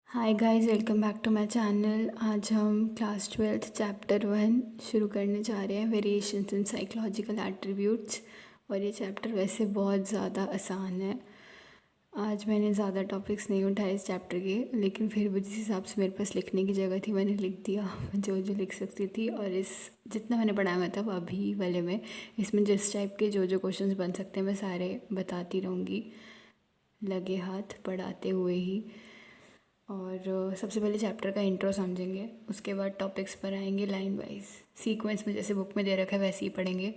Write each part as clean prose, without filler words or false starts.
Hi guys, welcome back to my channel. आज हम class 12th chapter 1 शुरू करने जा रहे हैं, वेरिएशंस इन साइकोलॉजिकल एट्रीब्यूट्स। और ये चैप्टर वैसे बहुत ज़्यादा आसान है। आज मैंने ज़्यादा टॉपिक्स नहीं उठाए इस चैप्टर के, लेकिन फिर भी जिस हिसाब से मेरे पास लिखने की जगह थी मैंने लिख दिया जो जो लिख सकती थी। और इस जितना मैंने पढ़ाया मतलब अभी वाले में, इसमें जिस टाइप के जो जो क्वेश्चंस बन सकते हैं मैं सारे बताती रहूँगी लगे हाथ पढ़ाते हुए ही। और सबसे पहले चैप्टर का इंट्रो समझेंगे, उसके बाद टॉपिक्स पर आएंगे लाइन वाइज सीक्वेंस में, जैसे बुक में दे रखा है वैसे ही पढ़ेंगे।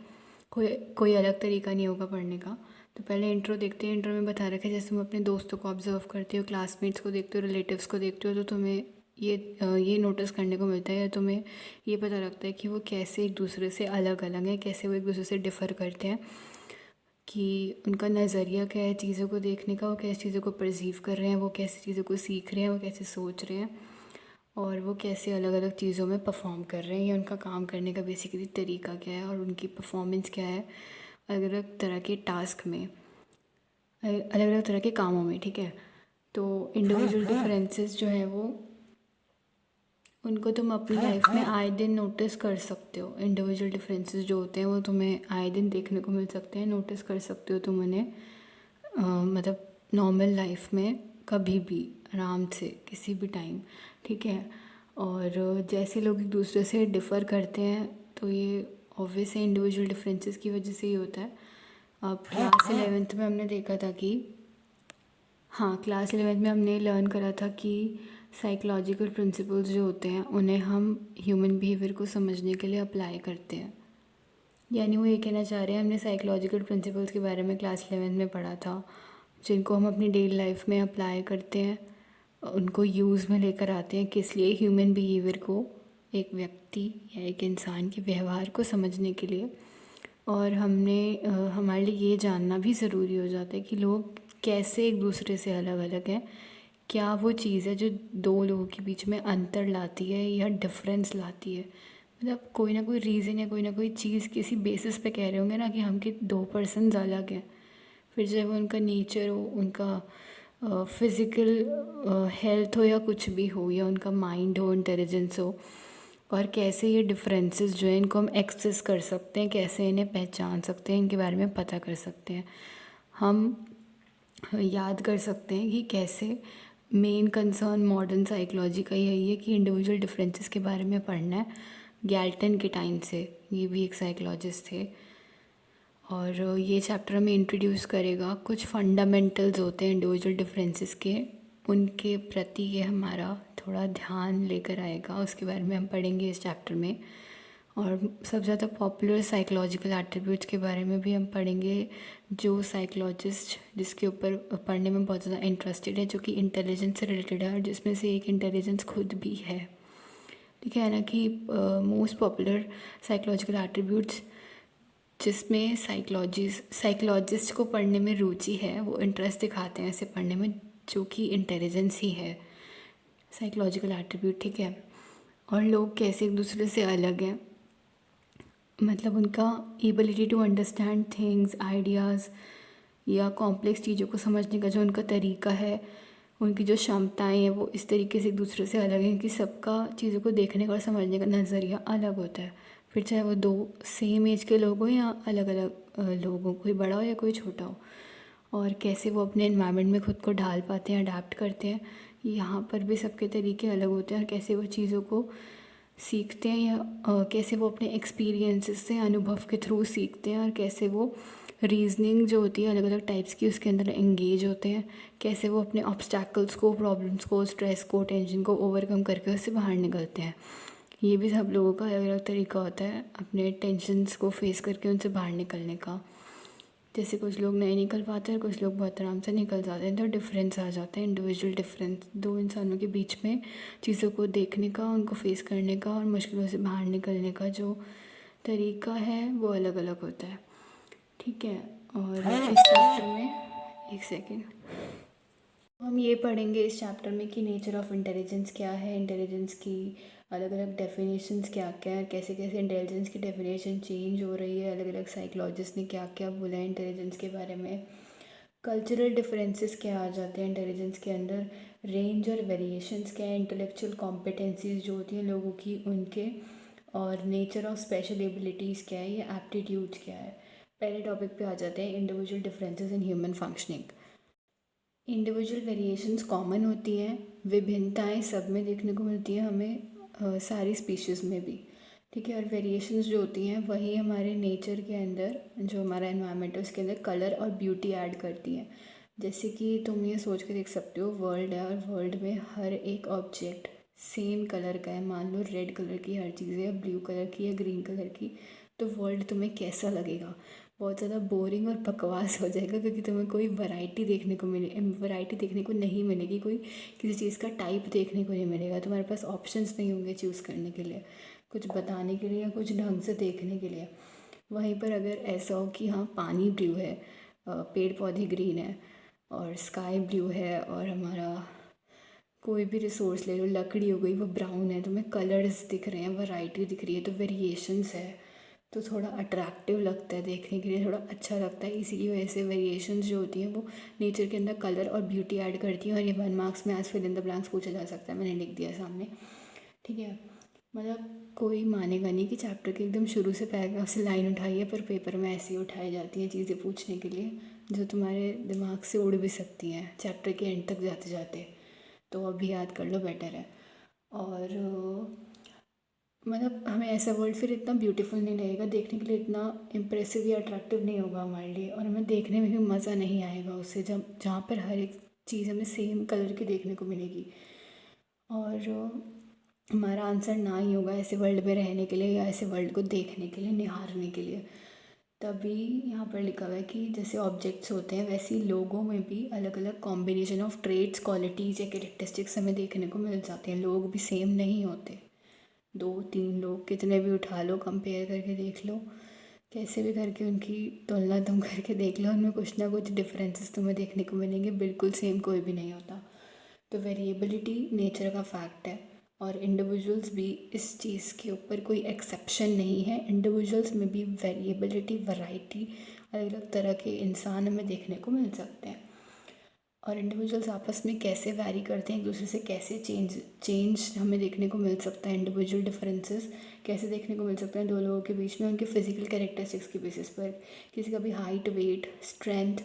कोई अलग तरीका नहीं होगा पढ़ने का। तो पहले इंट्रो देखते हैं। इंट्रो में बता रखा है जैसे तुम अपने दोस्तों को ऑब्जर्व करते हो, क्लासमेट्स को देखते हो, रिलेटिव्स को देखते हो, तो तुम्हें ये नोटिस करने को मिलता है या तुम्हें ये पता लगता है कि वो कैसे एक दूसरे से अलग अलग हैं, कैसे वो एक दूसरे से डिफ़र करते हैं, कि उनका नज़रिया क्या है चीज़ों को देखने का, वो कैसे चीज़ों को परसीव कर रहे हैं, वो कैसे चीज़ों को सीख रहे हैं, वो कैसे सोच रहे हैं, और वो कैसे अलग अलग चीज़ों में परफॉर्म कर रहे हैं, या उनका काम करने का बेसिकली तरीका क्या है और उनकी परफॉर्मेंस क्या है अलग अलग तरह के टास्क में, अलग अलग तरह के कामों में। ठीक है, तो इंडिविजुअल डिफरेंसेस जो है वो उनको तुम अपनी लाइफ में आए दिन नोटिस कर सकते हो। इंडिविजुअल डिफरेंसेस जो होते हैं वो तुम्हें आए दिन देखने को मिल सकते हैं, नोटिस कर सकते हो तुम उन्हें। मतलब नॉर्मल लाइफ में कभी भी आराम से किसी भी टाइम। ठीक है, और जैसे लोग एक दूसरे से डिफ़र करते हैं तो ये ऑब्वियस है इंडिविजुअल डिफरेंसेस की वजह से ही होता है। अब क्लास 11th में हमने देखा था कि क्लास 11th में हमने लर्न करा था कि साइकोलॉजिकल प्रिंसिपल्स जो होते हैं उन्हें हम ह्यूमन बिहेवियर को समझने के लिए अप्लाई करते हैं। यानी वो ये कहना चाह रहे हैं, हमने साइकोलॉजिकल प्रिंसिपल्स के बारे में क्लास 11th में पढ़ा था, जिनको हम अपनी डेली लाइफ में अप्लाई करते हैं, उनको यूज़ में लेकर आते हैं। किस लिए? ह्यूमन बिहेवियर को, एक व्यक्ति या एक इंसान के व्यवहार को समझने के लिए। और हमारे लिए ये जानना भी ज़रूरी हो जाता है कि लोग कैसे एक दूसरे से अलग अलग हैं। क्या वो चीज़ है जो दो लोगों के बीच में अंतर लाती है या डिफरेंस लाती है। मतलब कोई ना कोई रीज़न या कोई ना कोई चीज़ किसी बेसिस पे कह रहे होंगे ना कि हम कि दो पर्सन्स अलग हैं। फिर चाहे वो उनका नेचर हो, उनका फिज़िकल हेल्थ हो, या कुछ भी हो, या उनका माइंड हो, इंटेलिजेंस हो। और कैसे ये डिफरेंसेस जो है इनको हम एक्सेस कर सकते हैं, कैसे इन्हें पहचान सकते हैं, इनके बारे में पता कर सकते हैं। हम याद कर सकते हैं कि कैसे मेन कंसर्न मॉडर्न साइकोलॉजी का यही है कि इंडिविजुअल डिफरेंसेस के बारे में पढ़ना है। गैल्टन के टाइम से, ये भी एक साइकोलॉजिस्ट थे, और ये चैप्टर हमें इंट्रोड्यूस करेगा कुछ फंडामेंटल्स होते हैं इंडिविजुअल डिफरेंसेस के, उनके प्रति ये हमारा थोड़ा ध्यान लेकर आएगा। उसके बारे में हम पढ़ेंगे इस चैप्टर में। और सबसे ज़्यादा पॉपुलर साइकोलॉजिकल एट्रीब्यूट्स के बारे में भी हम पढ़ेंगे, जो साइकोलॉजिस्ट जिसके ऊपर पढ़ने में बहुत ज़्यादा इंटरेस्टेड है, जो कि इंटेलिजेंस से रिलेटेड है, और जिसमें से एक इंटेलिजेंस खुद भी है। ठीक है ना, कि मोस्ट पॉपुलर साइकोलॉजिकल एट्रीब्यूट्स जिसमें साइकोलॉजिस्ट को पढ़ने में रुचि है, वो इंटरेस्ट दिखाते हैं ऐसे पढ़ने में, जो कि इंटेलिजेंस ही है साइकोलॉजिकल एट्रीब्यूट। ठीक है, और लोग कैसे एक दूसरे से अलग हैं, मतलब उनका ability to understand things, ideas, या कॉम्प्लेक्स चीज़ों को समझने का जो उनका तरीका है, उनकी जो क्षमताएं हैं वो इस तरीके से एक दूसरे से अलग हैं कि सबका चीज़ों को देखने का और समझने का नज़रिया अलग होता है। फिर चाहे वो दो सेम एज के लोग हों या अलग अलग लोग हों, कोई बड़ा हो या कोई छोटा हो। और कैसे वो अपने इन्वायरमेंट में खुद को ढाल पाते हैं, अडाप्ट करते हैं, यहाँ पर भी सबके तरीके अलग होते हैं। और कैसे वो चीज़ों को सीखते हैं, या कैसे वो अपने एक्सपीरियंसेस से, अनुभव के थ्रू सीखते हैं, और कैसे वो रीजनिंग जो होती है अलग अलग टाइप्स की उसके अंदर एंगेज होते हैं, कैसे वो अपने ऑब्स्टैकल्स को, प्रॉब्लम्स को, स्ट्रेस को, टेंशन को ओवरकम करके उससे बाहर निकलते हैं। ये भी सब लोगों का अलग अलग तरीका होता है अपने टेंशन्स को फेस करके उनसे बाहर निकलने का। जैसे कुछ लोग नहीं निकल पाते हैं, कुछ लोग बहुत आराम से निकल जाते हैं। तो डिफरेंस आ जाता है, इंडिविजुअल डिफरेंस, दो इंसानों के बीच में चीज़ों को देखने का, उनको फेस करने का और मुश्किलों से बाहर निकलने का जो तरीका है वो अलग अलग होता है। ठीक है, और इस चैप्टर में एक सेकेंड हम ये पढ़ेंगे इस चैप्टर में कि नेचर ऑफ इंटेलिजेंस क्या है, इंटेलिजेंस की अलग अलग डेफिनेशंस क्या क्या है, कैसे कैसे इंटेलिजेंस की डेफिनेशन चेंज हो रही है, अलग अलग साइकोलॉजिस्ट ने क्या क्या बोला है इंटेलिजेंस के बारे में। कल्चरल डिफरेंसेस क्या आ जाते हैं इंटेलिजेंस के अंदर, रेंज और वेरिएशंस क्या है, इंटेलेक्चुअल कॉम्पिटेंसीज जो होती हैं लोगों की उनके, और नेचर ऑफ स्पेशल एबिलिटीज़ क्या है, ये एप्टीट्यूड्स क्या है। पहले टॉपिक पे आ जाते हैं individual differences in human functioning. Individual variations common होती हैं, विभिन्नताएं सब में देखने को मिलती हैं हमें, सारी स्पीशीज़ में भी, ठीक है। और वेरिएशंस जो होती हैं वही हमारे नेचर के अंदर, जो हमारा एनवायरनमेंट है उसके अंदर कलर और ब्यूटी ऐड करती हैं। जैसे कि तुम ये सोच के देख सकते हो, वर्ल्ड है और वर्ल्ड में हर एक ऑब्जेक्ट सेम कलर का है। मान लो रेड कलर की हर चीज़ है, ब्लू कलर की या ग्रीन कलर की, तो वर्ल्ड तुम्हें कैसा लगेगा? बहुत ज़्यादा बोरिंग और बकवास हो जाएगा, क्योंकि तुम्हें कोई वैरायटी देखने को नहीं मिलेगी, कोई किसी चीज़ का टाइप देखने को नहीं मिलेगा, तुम्हारे पास ऑप्शंस नहीं होंगे चूज़ करने के लिए, कुछ बताने के लिए या कुछ ढंग से देखने के लिए। वहीं पर अगर ऐसा हो कि हाँ पानी ब्लू है, पेड़ पौधे ग्रीन है और स्काई ब्लू है, और हमारा कोई भी रिसोर्स ले लो, लकड़ी हो गई वो ब्राउन है, तुम्हें कलर्स दिख रहे हैं, वैरायटी दिख रही है, तो वेरिएशंस है, तो थोड़ा अट्रैक्टिव लगता है देखने के लिए, थोड़ा अच्छा लगता है। इसी की वजह से वेरिएशंस जो होती हैं वो नेचर के अंदर कलर और ब्यूटी ऐड करती हैं। और ये 1 मार्क्स में as fill in the blanks पूछा जा सकता है, मैंने लिख दिया सामने, ठीक है। मतलब कोई मानेगा नहीं कि चैप्टर के एकदम शुरू से पैराग्राफ से लाइन उठाई है, पर पेपर में ऐसे ही उठाई जाती हैं चीज़ें पूछने के लिए, जो तुम्हारे दिमाग से उड़ भी सकती हैं चैप्टर के एंड तक जाते जाते। तो अभी याद कर लो, बेटर है। और मतलब हमें ऐसा वर्ल्ड फिर इतना ब्यूटीफुल नहीं लगेगा देखने के लिए, इतना इम्प्रेसिव या अट्रैक्टिव नहीं होगा हमारे लिए, और हमें देखने में भी मज़ा नहीं आएगा उससे, जब जहाँ पर हर एक चीज़ हमें सेम कलर की देखने को मिलेगी। और हमारा आंसर ना ही होगा ऐसे वर्ल्ड में रहने के लिए, या ऐसे वर्ल्ड को देखने के लिए, निहारने के लिए। तभी यहाँ पर लिखा हुआ है कि जैसे ऑब्जेक्ट्स होते हैं वैसे ही लोगों में भी अलग अलग कॉम्बिनेशन ऑफ ट्रेड्स, क्वालिटीज़ या कैरेक्टरिस्टिक्स हमें देखने को मिल जाते हैं। लोग भी सेम नहीं होते, 2-3 लोग कितने भी उठा लो, कंपेयर करके देख लो, कैसे भी करके उनकी तुलना तुम करके देख लो, उनमें कुछ ना कुछ डिफरेंसेस तुम्हें देखने को मिलेंगे, बिल्कुल सेम कोई भी नहीं होता। तो वेरिएबिलिटी नेचर का फैक्ट है, और इंडिविजुअल्स भी इस चीज़ के ऊपर कोई एक्सेप्शन नहीं है। इंडिविजुअल्स में भी वेरिएबिलिटी, वैरायटी, अलग अलग तरह के इंसान हमें देखने को मिल सकते हैं। और इंडिविजुअल्स आपस में कैसे वैरी करते हैं एक दूसरे से, कैसे चेंज हमें देखने को मिल सकता है, इंडिविजुअल डिफरेंसेस कैसे देखने को मिल सकते हैं दो लोगों के बीच में, उनके फिजिकल कैरेक्टरिस्टिक्स की बेसिस पर। किसी का भी हाइट, वेट, स्ट्रेंथ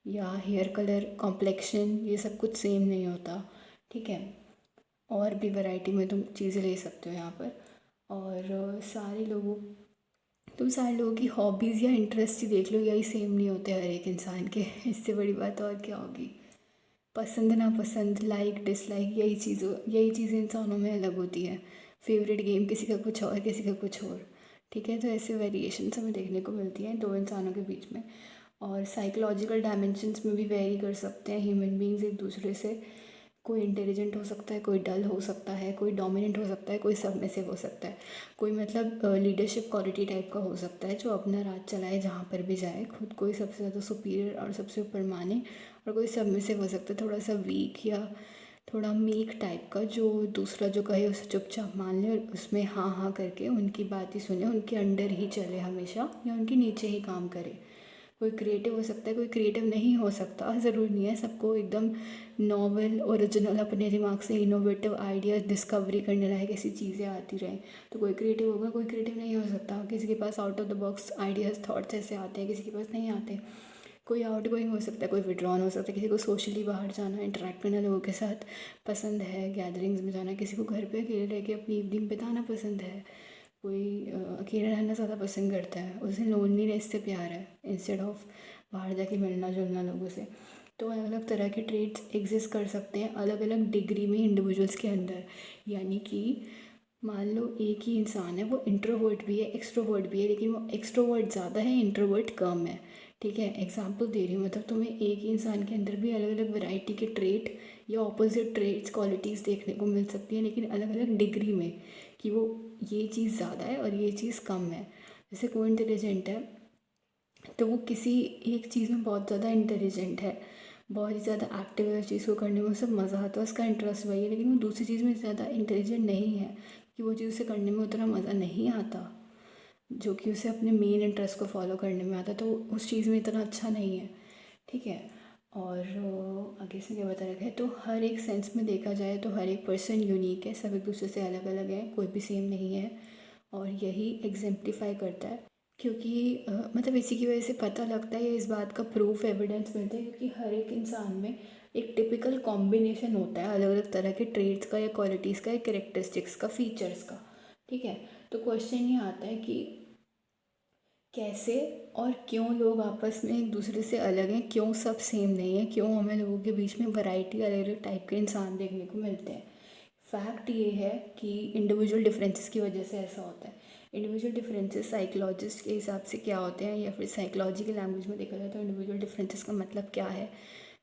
या हेयर कलर, कॉम्प्लेक्शन, ये सब कुछ सेम नहीं होता, ठीक है। और भी वैरायटी में तुम चीज़ें ले सकते हो यहाँ पर। और तुम सारे लोगों की हॉबीज़ या इंटरेस्ट ही देख लो, यही सेम नहीं होते हर एक इंसान के। इससे बड़ी बात और क्या होगी? पसंद नापसंद, लाइक डिसलाइक, यही चीज़ें इंसानों में अलग होती है। फेवरेट गेम किसी का कुछ और, किसी का कुछ और, ठीक है। तो ऐसे वेरिएशंस हमें देखने को मिलती हैं दो इंसानों के बीच में। और साइकोलॉजिकल डायमेंशंस में भी वेरी कर सकते हैं ह्यूमन बींग्स एक दूसरे से। कोई इंटेलिजेंट हो सकता है, कोई डल हो सकता है, कोई डोमिनेंट हो सकता है, कोई सबमिसिव हो सकता है, कोई मतलब लीडरशिप क्वालिटी टाइप का हो सकता है, जो अपना राज चलाए जहाँ पर भी जाए, खुद कोई सबसे ज़्यादा सुपीरियर और सबसे ऊपर माने। और कोई सबमिसिव हो सकता है, थोड़ा सा वीक या थोड़ा मीक टाइप का, जो दूसरा जो कहे उसे चुपचाप मान ले और उसमें हाँ हाँ करके उनकी बात ही सुने, उनके अंडर ही चले हमेशा, या उनके नीचे ही काम करे। कोई क्रिएटिव हो सकता है, कोई क्रिएटिव नहीं हो सकता, ज़रूरी नहीं है सबको एकदम नॉवल, ओरिजिनल, अपने दिमाग से इनोवेटिव आइडियाज़ डिस्कवरी करने लायक ऐसी चीज़ें आती रहें। तो कोई क्रिएटिव होगा, कोई क्रिएटिव नहीं हो सकता। किसी के pass out of the box ideas, thoughts ऐसे आते हैं, किसी के पास नहीं आते। कोई आउट गोइंग हो सकता है, कोई विड्रॉन हो सकता है, किसी को सोशली बाहर जाना, इंटरेक्ट करना, लोगों के साथ पसंद है, गैदरिंग्स में जाना, किसी को घर पे अकेले रह के अपनी इवनिंग बिताना पसंद है, कोई अकेला रहना ज़्यादा पसंद करता है, उसे लोनलीनेस से प्यार है इंस्टेड ऑफ बाहर जाके मिलना जुलना लोगों से। तो अलग अलग तरह के ट्रेड्स एग्जिस्ट कर सकते हैं अलग अलग डिग्री में इंडिविजुअल्स के अंदर। यानी कि मान लो एक ही इंसान है, वो इंट्रोवर्ट भी है, एक्सट्रोवर्ट भी है, लेकिन वो एक्सट्रोवर्ट ज़्यादा है, इंट्रोवर्ट कम है, ठीक है। एग्जाम्पल दे रही हूँ, मतलब तुम्हें एक ही इंसान के अंदर भी अलग अलग वैरायटी के ट्रेट या ऑपोजिट ट्रेट्स, क्वालिटीज़ देखने को मिल सकती हैं, लेकिन अलग अलग डिग्री में, कि वो ये चीज़ ज़्यादा है और ये चीज़ कम है। जैसे कोई इंटेलिजेंट है तो वो किसी एक चीज़ में बहुत ज़्यादा इंटेलिजेंट है, बहुत ही ज़्यादा एक्टिव है, उस चीज़ को करने में उसे मज़ा आता है, उसका इंटरेस्ट वही है, लेकिन वो दूसरी चीज़ में ज़्यादा इंटेलिजेंट नहीं है, कि वो चीज़ उसे करने में उतना मज़ा नहीं आता जो कि उसे अपने मेन इंटरेस्ट को फॉलो करने में आता है, तो उस चीज़ में इतना अच्छा नहीं है, ठीक है। और आगे से क्या बता रखा है, तो हर एक सेंस में देखा जाए तो हर एक पर्सन यूनिक है, सब एक दूसरे से अलग अलग है, कोई भी सेम नहीं है। और यही एग्जेम्प्लीफाई करता है, क्योंकि मतलब इसी की वजह से पता लगता है, इस बात का प्रूफ एविडेंस मिलता है, क्योंकि हर एक इंसान में एक टिपिकल कॉम्बिनेशन होता है अलग अलग तरह के ट्रेड्स का या क्वालिटीज़ का या कैरेक्टरिस्टिक्स का, फीचर्स का। ठीक है, तो क्वेश्चन ये आता है कि कैसे और क्यों लोग आपस में एक दूसरे से अलग हैं, क्यों सब सेम नहीं है, क्यों हमें लोगों के बीच में वैरायटी अलग अलग टाइप के इंसान देखने को मिलते हैं। फैक्ट ये है कि इंडिविजुअल डिफरेंसेस की वजह से ऐसा होता है। इंडिविजुअल डिफरेंसेस साइकोलॉजिस्ट के हिसाब से क्या होते हैं, या फिर साइकोलॉजी की लैंग्वेज में देखा जाए तो इंडिविजुअल डिफरेंसेस का मतलब क्या है।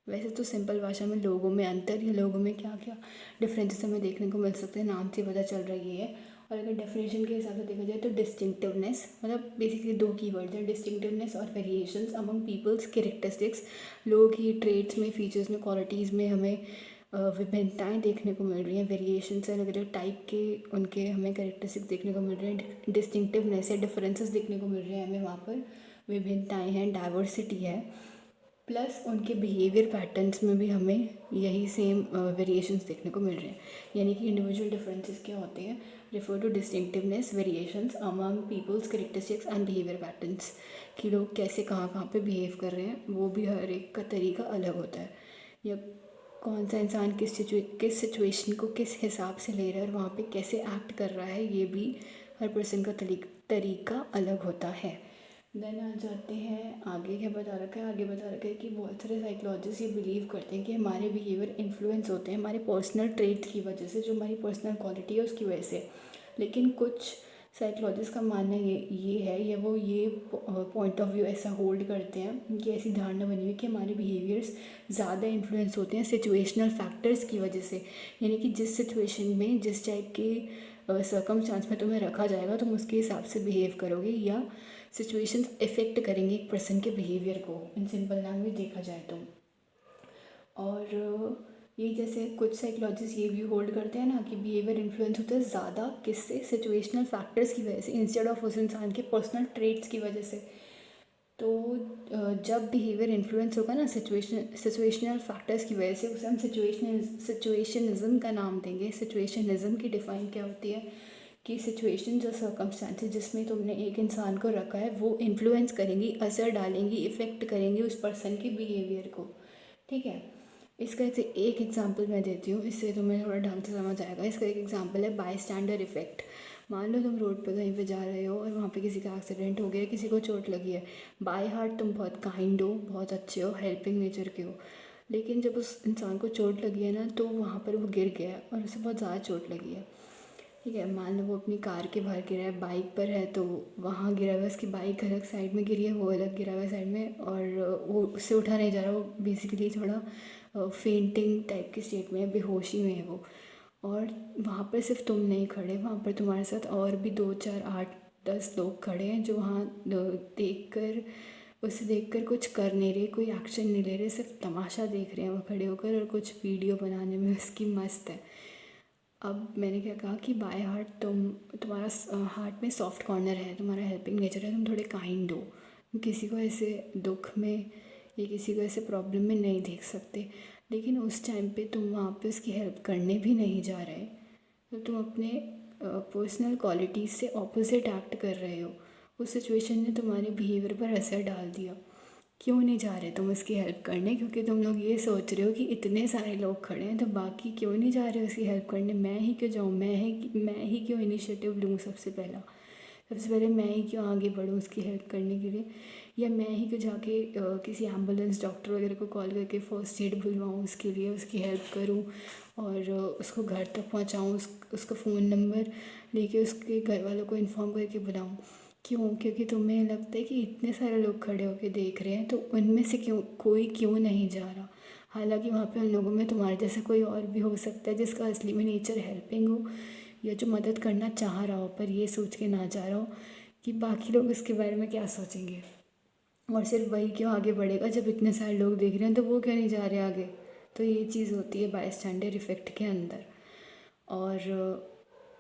वैसे तो सिंपल भाषा में लोगों में अंतर, या लोगों में क्या क्या डिफरेंसेस हमें देखने को मिल सकते हैं, नाम से पता चल रही है। और अगर डेफिनेशन के हिसाब से देखा जाए तो डिस्टिंक्टिवनेस, मतलब बेसिकली दो कीवर्ड्स हैं, डिस्टिंक्टिवनेस और वेरिएशंस अमंग पीपल्स कैरेक्टरिस्टिक्स। लोगों की ट्रेड्स में, फीचर्स में, क्वालिटीज़ में हमें विभिन्नताएं देखने को मिल रही हैं, वेरिएशंस अलग अलग टाइप के उनके हमें कैरेक्टरिस्टिक्स देखने को मिल रहे हैं, डिस्टिंक्टिवनेस या डिफरेंसेस देखने को मिल रहे हैं हमें, वहाँ पर विभिन्नताएं हैं, डाइवर्सिटी है। प्लस उनके बिहेवियर पैटर्न्स में भी हमें यही सेम वेरिएशंस देखने को मिल रहे हैं। यानी कि इंडिविजुअल डिफरेंसेस क्या होते हैं, refer to distinctiveness, variations among people's characteristics and behaviour patterns, कि लोग कैसे कहाँ कहाँ पे बिहेव कर रहे हैं, वो भी हर एक का तरीका अलग होता है। या कौन सा इंसान किस सिचुएशन को किस हिसाब से ले रहा है और वहाँ पे कैसे एक्ट कर रहा है, ये भी हर पर्सन का तरीका अलग होता है। देन आ जाते हैं आगे, क्या बता रखा है, आगे बता रखा है कि बहुत सारे साइकोलॉजिस्ट ये बिलीव करते हैं कि हमारे बिहेवियर इन्फ्लुएंस होते हैं हमारे पर्सनल ट्रेट्स की वजह से, जो हमारी पर्सनल क्वालिटी है उसकी वजह से। लेकिन कुछ साइकोलॉजिस्ट का मानना ये है, या वो ये पॉइंट ऑफ व्यू ऐसा होल्ड करते हैं कि ऐसी धारणा बनी हुई कि हमारे बिहेवियर्स ज़्यादा इन्फ्लुएंस होते हैं सिचुएशनल फैक्टर्स की वजह से। यानी कि जिस सिचुएशन में, जिस टाइप के सर्कमस्टांस में तुम्हें रखा जाएगा, तुम उसके हिसाब से बिहेव करोगे, या सिचुएशंस इफ़ेक्ट करेंगे एक पर्सन के बिहेवियर को, इन सिंपल लैंग्वेज देखा जाए तो। और ये जैसे कुछ साइकोलॉजिस्ट ये भी होल्ड करते हैं ना कि बिहेवियर इन्फ्लुएंस होता है ज़्यादा किससे, सिचुएशनल फैक्टर्स की वजह से, इंस्टेड ऑफ उस इंसान के पर्सनल ट्रेट्स की वजह से। तो जब बिहेवियर इन्फ्लुएंस होगा ना सिचुएशनल फैक्टर्स की वजह से, उसे हम सिचुएशनिज्म का नाम देंगे। सिचुएशनिज्म की डिफ़ाइन क्या होती है कि सिचुएशन जो सर्कमस्टांसेस जिसमें तुमने एक इंसान को रखा है, वो इन्फ्लुएंस करेंगी, असर डालेंगी, इफ़ेक्ट करेंगी उस पर्सन के बिहेवियर को। ठीक है, इसका एक एग्जांपल मैं देती हूँ, इससे तुम्हें थोड़ा ढंग से समझ आएगा। इसका एक एग्जांपल है बाय स्टैंडर इफ़ेक्ट। मान लो तुम रोड पे कहीं पे जा रहे हो और वहाँ पे किसी का एक्सीडेंट हो गया, किसी को चोट लगी है। बाय हार्ट तुम बहुत काइंड हो, बहुत अच्छे हो, हेल्पिंग नेचर के हो। लेकिन जब उस इंसान को चोट लगी है ना, तो वहाँ पर वो गिर गया है और उसे बहुत ज़्यादा चोट लगी है। ठीक है, मान लो वो अपनी कार के बाहर गिरा है, बाइक पर है तो वहाँ गिरा हुआ है, उसकी बाइक अलग साइड में गिरी है, वो अलग गिरा हुआ है साइड में, और वो उससे उठा नहीं जा रहा, वो बेसिकली थोड़ा फेंटिंग टाइप की स्टेट में है, बेहोशी में है वो। और वहाँ पर सिर्फ तुम नहीं खड़े, वहाँ पर तुम्हारे साथ और भी 2 4 8 10 लोग खड़े हैं, जो वहाँ देख कर, उसे देख कर कुछ कर नहीं रहे, कोई एक्शन नहीं ले रहे, सिर्फ तमाशा देख रहे हैं वो खड़े होकर, और कुछ वीडियो बनाने में उसकी मस्त है। अब मैंने क्या कहा कि बाय हार्ट तुम्हारा हार्ट में सॉफ्ट कॉर्नर है, तुम्हारा हेल्पिंग नेचर है, तुम थोड़े काइंड हो, तुम किसी को ऐसे दुख में या किसी को ऐसे प्रॉब्लम में नहीं देख सकते। लेकिन उस टाइम पे तुम वहाँ पे उसकी हेल्प करने भी नहीं जा रहे, तो तुम अपने पर्सनल क्वालिटीज़ से ऑपोजिट एक्ट कर रहे हो। उस सिचुएशन ने तुम्हारे बिहेवियर पर असर डाल दिया। क्यों नहीं जा रहे तुम उसकी हेल्प करने, क्योंकि तुम लोग ये सोच रहे हो कि इतने सारे लोग खड़े हैं तो बाकी क्यों नहीं जा रहे उसकी हेल्प करने, मैं ही क्यों जाऊँ, मैं ही क्यों इनिशिएटिव लूँ, सबसे पहले मैं ही क्यों आगे बढ़ूँ उसकी हेल्प करने के लिए, या मैं ही क्यों जाके किसी एम्बुलेंस डॉक्टर वगैरह को कॉल करके फर्स्ट एड बुलवाऊँ उसके लिए, उसकी हेल्प करूँ, और उसको घर तक पहुँचाऊँ, उसका फ़ोन नंबर लेके उसके घर वालों को इन्फॉर्म करके बुलाऊँ। क्यों? क्योंकि तुम्हें लगता है कि इतने सारे लोग खड़े होकर देख रहे हैं, तो उनमें से कोई क्यों नहीं जा रहा। हालांकि वहाँ पे उन लोगों में तुम्हारे जैसा कोई और भी हो सकता है जिसका असली में नेचर हेल्पिंग हो, या जो मदद करना चाह रहा हो, पर ये सोच के ना जा रहा हो कि बाकी लोग इसके बारे में क्या सोचेंगे। और सिर्फ वही क्यों आगे बढ़ेगा, जब इतने सारे लोग देख रहे हैं तो वो क्यों नहीं जा रहे आगे। तो ये चीज़ होती है बाय स्टैंडर इफ़ेक्ट के अंदर। और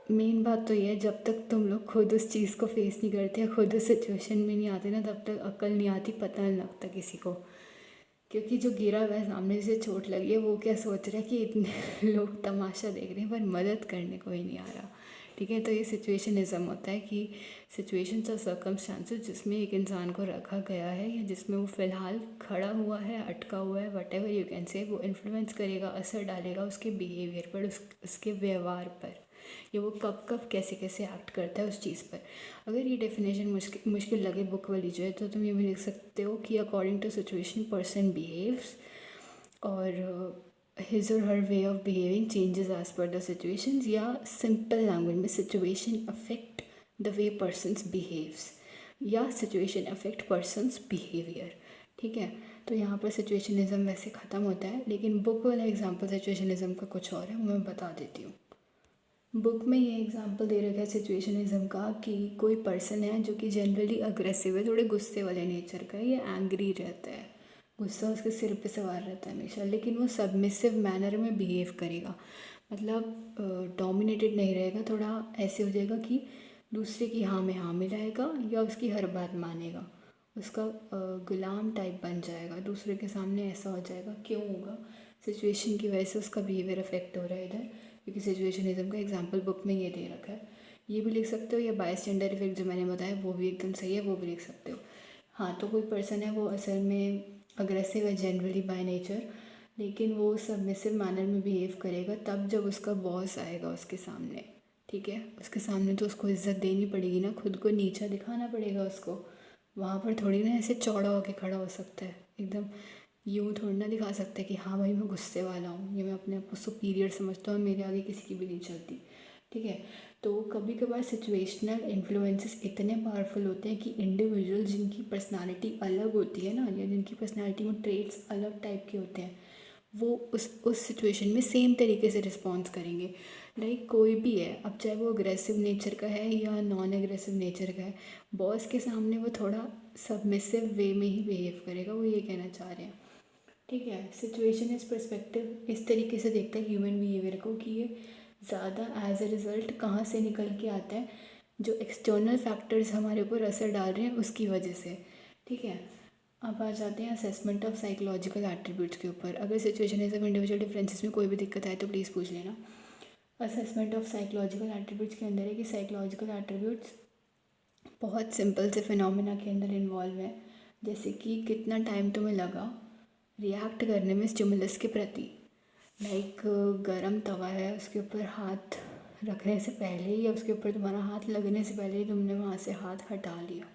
मेन बात तो ये है, जब तक तुम लोग खुद उस चीज़ को फेस नहीं करते या खुद उस सिचुएशन में नहीं आते ना, तब तक अक्ल नहीं आती, पता नहीं लगता किसी को। क्योंकि जो गिरा हुआ है सामने से चोट लगी है वो क्या सोच रहा है कि इतने लोग तमाशा देख रहे हैं पर मदद करने कोई नहीं आ रहा। ठीक है, तो ये सिचुएशनिज़म होता है कि सिचुएशंस और सर्कमस्टांसेस जिसमें एक इंसान को रखा गया है या जिसमें वो फ़िलहाल खड़ा हुआ है, अटका हुआ है, what ever you can say, वो इन्फ्लुएंस करेगा, असर डालेगा उसके बिहेवियर पर, उसके व्यवहार पर, या वो कब कब कैसे कैसे एक्ट करता है उस चीज़ पर। अगर ये डेफिनेशन मुश्किल लगे बुक वाली जो है तो तुम ये भी लिख सकते हो कि according to situation person behaves, और हिज और her way of behaving changes as per the situations, या सिंपल लैंग्वेज में situation affect the way persons behaves, या सिचुएशन अफेक्ट पर्सन्स बिहेवियर। ठीक है, तो यहाँ पर सिचुएशनिज़म वैसे ख़त्म होता है, लेकिन बुक वाला एग्जाम्पल सिचुएशनिज़म का कुछ और है, वो मैं बता देती हूँ। बुक में ये एग्जांपल दे रखा है सिचुएशनिज़म का कि कोई पर्सन है जो कि जनरली अग्रेसिव है, थोड़े गुस्से वाले नेचर का है, ये एंग्री रहता है, गुस्सा उसके सिर पे सवार रहता है हमेशा, लेकिन वो सबमिसिव मैनर में बिहेव करेगा, मतलब डोमिनेटेड नहीं रहेगा, थोड़ा ऐसे हो जाएगा कि दूसरे की हाँ में हाँ मिलाएगा या उसकी हर बात मानेगा, उसका गुलाम टाइप बन जाएगा, दूसरे के सामने ऐसा हो जाएगा। क्यों होगा? सिचुएशन की वजह से उसका बिहेवियर अफेक्ट हो रहा है इधर, क्योंकि सिचुएशनिज़म का एग्जांपल बुक में ये दे रखा है। ये भी लिख सकते हो, या बायस्टैंडर इफेक्ट जो मैंने बताया वो भी एकदम सही है, वो भी लिख सकते हो। हाँ, तो कोई पर्सन है वो असल में अग्रेसिव है जनरली बाय नेचर, लेकिन वो सबमिसिव मैनर में बिहेव करेगा तब जब उसका बॉस आएगा उसके सामने। ठीक है, उसके सामने तो उसको इज्जत देनी पड़ेगी ना, खुद को नीचा दिखाना पड़ेगा उसको, वहाँ पर थोड़ी ना ऐसे चौड़ा होके खड़ा हो सकता है, एकदम यूँ थोड़ी ना दिखा सकते कि हाँ भाई मैं गुस्से वाला हूँ, ये मैं अपने आप को सुपीरियर समझता हूँ, मेरे आगे किसी की भी नहीं चलती। ठीक है, तो कभी कभार सिचुएशनल इन्फ्लुएंसेस इतने पावरफुल होते हैं कि इंडिविजुअल जिनकी पर्सनालिटी अलग होती है ना, या जिनकी पर्सनालिटी में ट्रेट्स अलग टाइप के होते हैं, वो उस सिचुएशन में सेम तरीके से रिस्पॉन्स करेंगे। लाइक कोई भी है, अब चाहे वो अग्रेसिव नेचर का है या नॉन अग्रेसिव नेचर का है, बॉस के सामने वो थोड़ा सबमिसिव वे में ही बिहेव करेगा, वो ये कहना चाह रहे हैं। ठीक है, सिचुएशन इस पर्सपेक्टिव इस तरीके से देखता है ह्यूमन बिहेवियर को कि ये ज़्यादा एज अ रिज़ल्ट कहाँ से निकल के आता है, जो एक्सटर्नल फैक्टर्स हमारे ऊपर असर डाल रहे हैं उसकी वजह से। ठीक है, अब आ जाते हैं असेसमेंट ऑफ साइकोलॉजिकल एट्रीब्यूट्स के ऊपर। अगर सिचुएशनिज़म इंडिविजुअल डिफरेंसेस में कोई भी दिक्कत आए तो प्लीज़ पूछ लेना। असेसमेंट ऑफ साइकोलॉजिकल एट्रीब्यूट्स के अंदर है कि साइकोलॉजिकल एट्रीब्यूट्स बहुत सिंपल से फिनोमेना के अंदर इन्वॉल्व है, जैसे कि कितना टाइम तुम्हें लगा रिएक्ट करने में स्टिमुलस के प्रति। लाइक गरम तवा है, उसके ऊपर हाथ रखने से पहले या उसके ऊपर तुम्हारा हाथ लगने से पहले ही तुमने वहाँ से हाथ हटा लिया।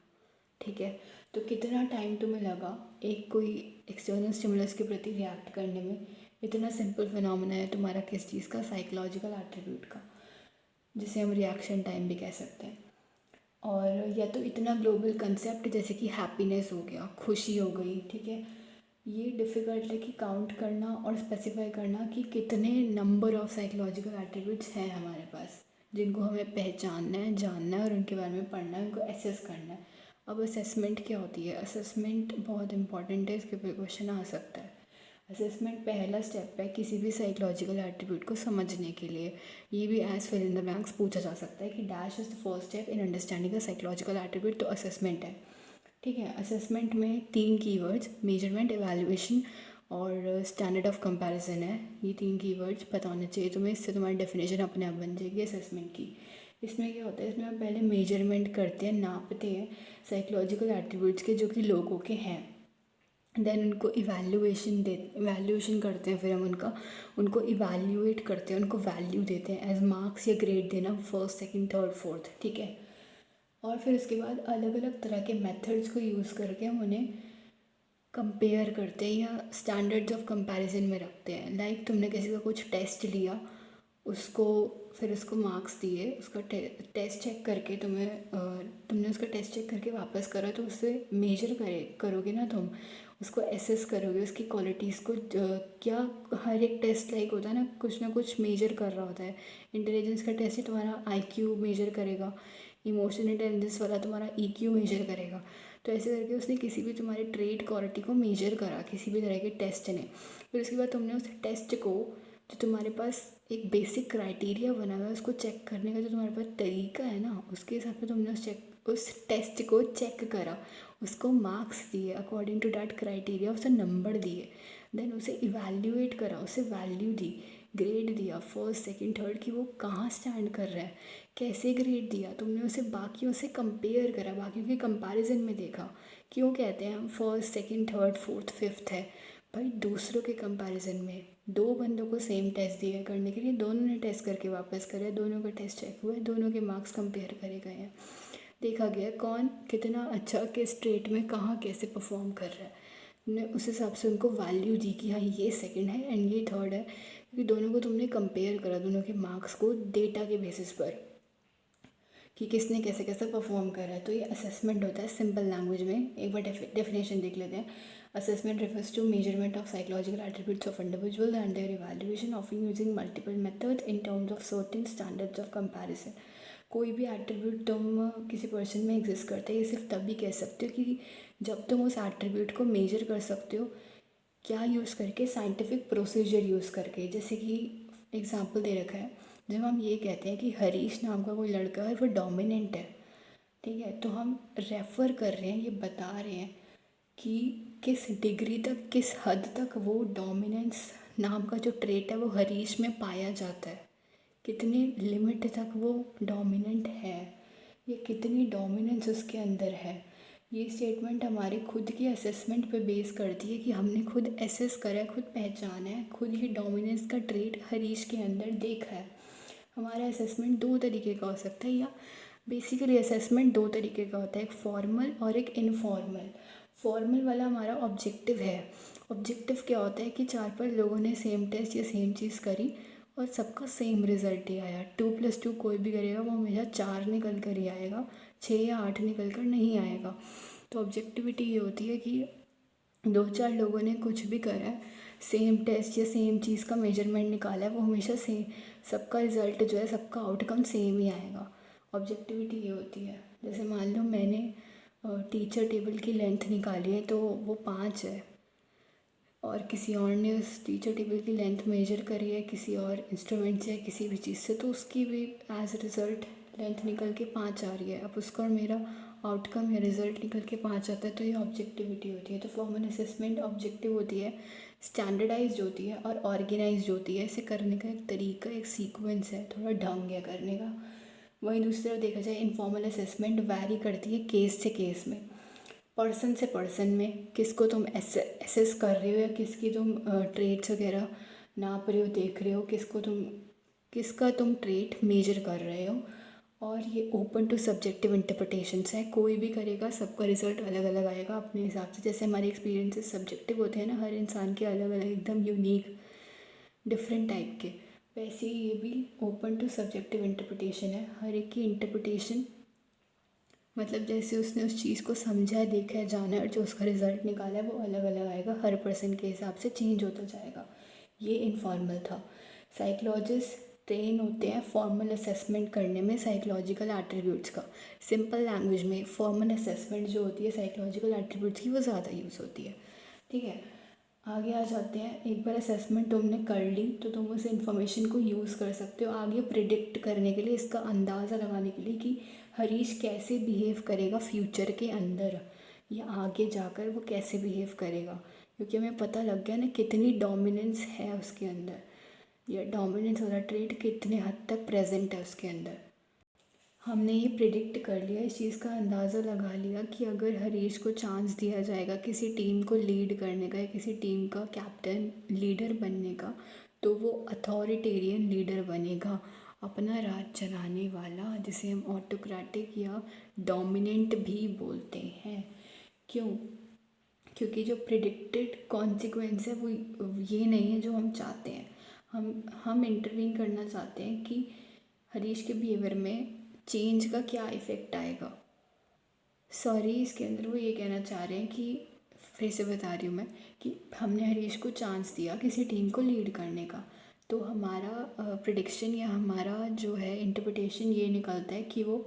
ठीक है, तो कितना टाइम तुम्हें लगा एक कोई एक्सटर्नल स्टिमुलस के प्रति रिएक्ट करने में। इतना सिंपल फिनोमेना है तुम्हारा किस चीज़ का, साइकोलॉजिकल एट्रीब्यूट का, जिसे हम रिएक्शन टाइम भी कह सकते हैं। और या तो इतना ग्लोबल कंसेप्ट जैसे कि हैप्पीनेस हो गया, खुशी हो गई। ठीक है, ये डिफ़िकल्ट है कि काउंट करना और स्पेसिफाई करना कि कितने नंबर ऑफ़ साइकोलॉजिकल एट्रीब्यूट्स हैं हमारे पास, जिनको हमें पहचानना है, जानना है और उनके बारे में पढ़ना है, उनको एसेस करना है। अब असेसमेंट क्या होती है? असेसमेंट बहुत इंपॉर्टेंट है, इसके ऊपर क्वेश्चन आ सकता है। असेसमेंट पहला स्टेप है किसी भी साइकोलॉजिकल एट्रीब्यूट को समझने के लिए। ये भी as fill in the blanks पूछा जा सकता है कि dash is the first step in understanding the psychological attribute, तो असेसमेंट है। ठीक है, असेसमेंट में 3 कीवर्ड्स मेजरमेंट, एवैल्यूएशन और स्टैंडर्ड ऑफ कंपैरिजन है। ये 3 कीवर्ड्स पता होने चाहिए तुम्हें, इससे तुम्हारी डेफिनेशन अपने आप बन जाएगी असेसमेंट की। इसमें क्या होता है, इसमें हम पहले मेजरमेंट करते हैं, नापते हैं साइकोलॉजिकल एट्रीब्यूट्स के जो कि लोगों के हैं, देन उनको इवैल्यूएशन करते हैं, फिर हम उनको इवैल्यूएट करते हैं, उनको वैल्यू देते हैं एज मार्क्स या ग्रेड देना, फर्स्ट सेकंड थर्ड फोर्थ। ठीक है, और फिर उसके बाद अलग अलग तरह के मेथड्स को यूज़ करके हम उन्हें कंपेयर करते हैं या स्टैंडर्ड्स ऑफ कंपैरिजन में रखते हैं। लाइक तुमने किसी का कुछ टेस्ट लिया, उसको फिर उसको मार्क्स दिए, उसका टेस्ट चेक करके तुमने उसका टेस्ट चेक करके वापस करा, तो उससे मेजर करोगे ना, तुम उसको एसेस करोगे, उसकी क्वालिटीज़ को। क्या हर एक टेस्ट लाइक होता है ना कुछ मेजर कर रहा होता है। इंटेलिजेंस का टेस्ट ही तुम्हारा IQ मेजर करेगा, इमोशनल इंटेलिजेंस वाला तुम्हारा EQ मेजर करेगा। तो ऐसे करके उसने किसी भी तुम्हारे ट्रेट क्वालिटी को मेजर करा किसी भी तरह के टेस्ट ने। फिर उसके बाद तुमने उस टेस्ट को जो तुम्हारे पास एक बेसिक क्राइटेरिया बना हुआ है उसको चेक करने का जो तुम्हारे पास तरीका है ना, उसके हिसाब से तुमने उस टेस्ट को चेक करा, उसको मार्क्स दिए अकॉर्डिंग टू डैट क्राइटेरिया, उसे नंबर दिए, देन उसे इवैल्यूएट करा, उसे वैल्यू दी, ग्रेड दिया फर्स्ट सेकंड थर्ड कि वो कहाँ स्टैंड कर रहा है, कैसे ग्रेड दिया तुमने, उसे बाकियों से कंपेयर करा, बाकियों के कंपैरिजन में देखा। क्यों कहते हैं हम first second third fourth fifth है? भाई दूसरों के कंपैरिजन में, दो बंदों को सेम टेस्ट दिया करने के लिए, दोनों ने टेस्ट करके वापस करे, दोनों का टेस्ट चेक हुआ है, दोनों के मार्क्स कंपेयर करे गए हैं, देखा गया कौन कितना अच्छा किस स्टेट में कहाँ कैसे परफॉर्म कर रहा है, ने उस हिसाब से उनको वैल्यू दी कि हाँ ये सेकंड है एंड ये थर्ड है, क्योंकि दोनों को तुमने कंपेयर करा, दोनों के मार्क्स को डेटा के बेसिस पर कि किसने कैसे कैसे परफॉर्म करा है। तो ये असेसमेंट होता है सिंपल लैंग्वेज में। एक बार डेफिनेशन देख लेते हैं। Assessment refers to measurement of psychological attributes of individuals and their evaluation, often using multiple methods in terms of certain standards of comparison. कोई भी एट्रीब्यूट तुम किसी पर्सन में एग्जिस्ट करता है, ये सिर्फ तभी कह सकते हो कि जब तुम उस एट्रीब्यूट को मेजर कर सकते हो। क्या यूज़ करके? साइंटिफिक प्रोसीजर यूज़ करके। जैसे कि एग्जांपल दे रखा है, जब हम ये कहते हैं कि हरीश नाम का कोई लड़का है वो डोमिनेंट है, ठीक है, तो हम रेफ़र कर रहे हैं, ये बता रहे हैं कि किस डिग्री तक, किस हद तक वो डोमिनेंस नाम का जो ट्रेट है वो हरीश में पाया जाता है, कितनी लिमिट तक वो डोमिनेंट है, ये कितनी डोमिनेंस उसके अंदर है। ये स्टेटमेंट हमारी खुद की असेसमेंट पे बेस करती है कि हमने खुद एसेस करा है, खुद पहचाना है, खुद ये डोमिनेंस का ट्रेट हरीश के अंदर देखा है। हमारा असेसमेंट दो तरीके का हो सकता है, या बेसिकली असेसमेंट दो तरीके का होता है, एक फॉर्मल और एक इनफॉर्मल। फॉर्मल वाला हमारा ऑब्जेक्टिव है। ऑब्जेक्टिव क्या होता है कि 4-5 लोगों ने सेम टेस्ट या सेम चीज़ करी और सबका सेम रिजल्ट ही आया। 2+2 कोई भी करेगा वो हमेशा 4 निकल कर ही आएगा, 6 या 8 निकल कर नहीं आएगा। तो ऑब्जेक्टिविटी ये होती है कि 2-4 लोगों ने कुछ भी करा है, सेम टेस्ट या सेम चीज़ का मेजरमेंट निकाला है, वो हमेशा सेम, सबका रिज़ल्ट जो है, सबका आउटकम सेम ही आएगा। ऑब्जेक्टिविटी ये होती है। जैसे मान लो मैंने टीचर टेबल की लेंथ निकाली है तो वो 5 है, और किसी और ने उस टीचर टेबल की लेंथ मेजर करी है किसी और इंस्ट्रूमेंट से, किसी भी चीज़ से, तो उसकी भी एज रिज़ल्ट लेंथ निकल के 5 आ रही है। अब उसका और मेरा आउटकम या रिज़ल्ट निकल के 5 आता है, तो ये ऑब्जेक्टिविटी होती है। तो फॉर्मल असेसमेंट ऑब्जेक्टिव होती है, स्टैंडर्डाइज्ड होती है और ऑर्गेनाइज्ड होती है। इसे करने का एक तरीका, एक सीक्वेंस है, थोड़ा ढंग है करने का। वहीं दूसरी तरफ देखा जाए, इनफॉर्मल असेसमेंट वैरी करती है केस से केस में, पर्सन से पर्सन में, किसको तुम एसेस कर रहे हो या किसकी तुम ट्रेट्स वगैरह नाप रहे हो, देख रहे हो, किसका तुम ट्रेट मेजर कर रहे हो। और ये ओपन टू सब्जेक्टिव इंटरप्रिटेशंस है, कोई भी करेगा, सबका रिजल्ट अलग अलग आएगा अपने हिसाब से। जैसे हमारे एक्सपीरियंसेस सब्जेक्टिव होते हैं ना, हर इंसान के अलग अलग, एकदम यूनिक, डिफरेंट टाइप के, वैसे ही ये भी ओपन टू सब्जेक्टिव इंटरप्रिटेशन है। हर एक की इंटरप्रिटेशन, मतलब जैसे उसने उस चीज़ को समझा है, देखा है, जाना है, और जो उसका रिज़ल्ट निकाला है वो अलग अलग आएगा, हर पर्सन के हिसाब से चेंज होता जाएगा। ये इनफॉर्मल था। साइकोलॉजिस्ट ट्रेन होते हैं फॉर्मल असेसमेंट करने में साइकोलॉजिकल एट्रीब्यूट्स का। सिंपल लैंग्वेज में फॉर्मल असेसमेंट जो होती है साइकोलॉजिकल एट्रीब्यूट्स की, वो ज़्यादा यूज़ होती है, ठीक है। आगे आ जाते हैं। एक बार असेसमेंट तुमने कर ली तो तुम उस इन्फॉर्मेशन को यूज़ कर सकते हो आगे प्रिडिक्ट करने के लिए, इसका अंदाज़ा लगाने के लिए कि हरीश कैसे बिहेव करेगा फ्यूचर के अंदर, या आगे जाकर वो कैसे बिहेव करेगा, क्योंकि हमें पता लग गया ना कितनी डोमिनेंस है उसके अंदर, या डोमिनेंस वाला ट्रेट कितने हद तक प्रेजेंट है उसके अंदर। हमने ये प्रिडिक्ट कर लिया, इस चीज़ का अंदाज़ा लगा लिया कि अगर हरीश को चांस दिया जाएगा किसी टीम को लीड करने का या किसी टीम का कैप्टन लीडर बनने का, तो वो अथॉरिटेरियन लीडर बनेगा, अपना राज चलाने वाला, जिसे हम ऑटोक्रेटिक या डोमिनेंट भी बोलते हैं। क्यों? क्योंकि जो प्रिडिक्टेड कॉन्सिक्वेंस है वो ये नहीं है जो हम चाहते हैं। हम इंटरवीन करना चाहते हैं कि हरीश के बिहेवियर में चेंज का क्या इफ़ेक्ट आएगा। सॉरी, इसके अंदर वो ये कहना चाह रहे हैं कि, फिर से बता रही हूँ मैं, कि हमने हरीश को चांस दिया किसी टीम को लीड करने का, तो हमारा प्रिडिक्शन या हमारा जो है इंटरप्रिटेशन ये निकलता है कि वो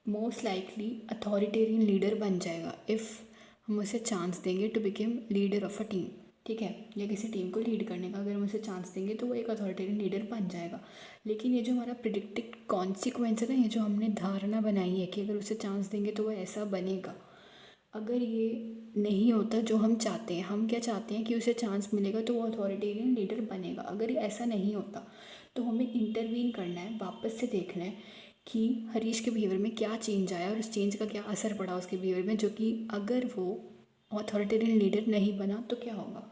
मोस्ट लाइकली अथॉरिटेरियन लीडर बन जाएगा इफ़ हम उसे चांस देंगे to become leader of a team. ठीक है, या किसी टीम को लीड करने का। अगर हम उसे चांस देंगे तो वो एक अथॉरिटेरियन लीडर बन जाएगा। लेकिन ये जो हमारा प्रिडिक्टेड कॉन्सिक्वेंस है ना, ये जो हमने धारणा बनाई है कि अगर उसे चांस देंगे तो वो ऐसा बनेगा, अगर ये नहीं होता जो हम चाहते हैं, हम क्या चाहते हैं कि उसे चांस मिलेगा तो वो अथॉरिटेरियन लीडर बनेगा, अगर ये ऐसा नहीं होता तो हमें इंटरवीन करना है, वापस से देखना है कि हरीश के बिहेवियर में क्या चेंज आया और उस चेंज का क्या असर पड़ा उसके बिहेवियर में, जो कि अगर वो अथॉरिटेरियन लीडर नहीं बना तो क्या होगा।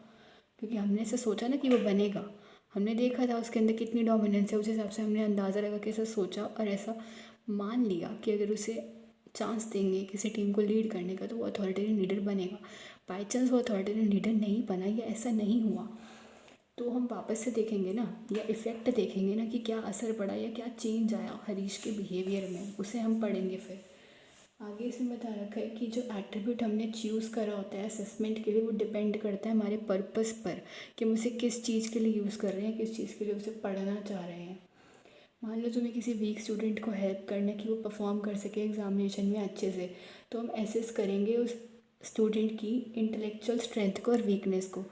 क्योंकि हमने ऐसा सोचा ना कि वो बनेगा, हमने देखा था उसके अंदर कितनी डोमिनेंस है, उस हिसाब से हमने अंदाज़ा लगा के ऐसा सोचा और ऐसा मान लिया कि अगर उसे चांस देंगे किसी टीम को लीड करने का तो वो अथॉरिटेरियन लीडर बनेगा। बाई चांस वो अथॉरिटेरियन लीडर नहीं बना या ऐसा नहीं हुआ तो हम वापस से देखेंगे ना, या इफ़ेक्ट देखेंगे ना कि क्या असर पड़ा या क्या चेंज आया हरीश के बिहेवियर में, उसे हम पढ़ेंगे। फिर आगे इसमें बता रखा है कि जो एट्रीब्यूट हमने चूज़ करा होता है असेसमेंट के लिए, वो डिपेंड करता है हमारे पर्पस पर कि हम उसे किस चीज़ के लिए यूज़ कर रहे हैं, किस चीज़ के लिए उसे पढ़ना चाह रहे हैं। मान लो तुम्हें किसी वीक स्टूडेंट को हेल्प करना कि वो परफॉर्म कर सके एग्जामिनेशन में अच्छे से, तो हम एसेस करेंगे उस स्टूडेंट की इंटेलेक्चुअल स्ट्रेंथ को और वीकनेस को।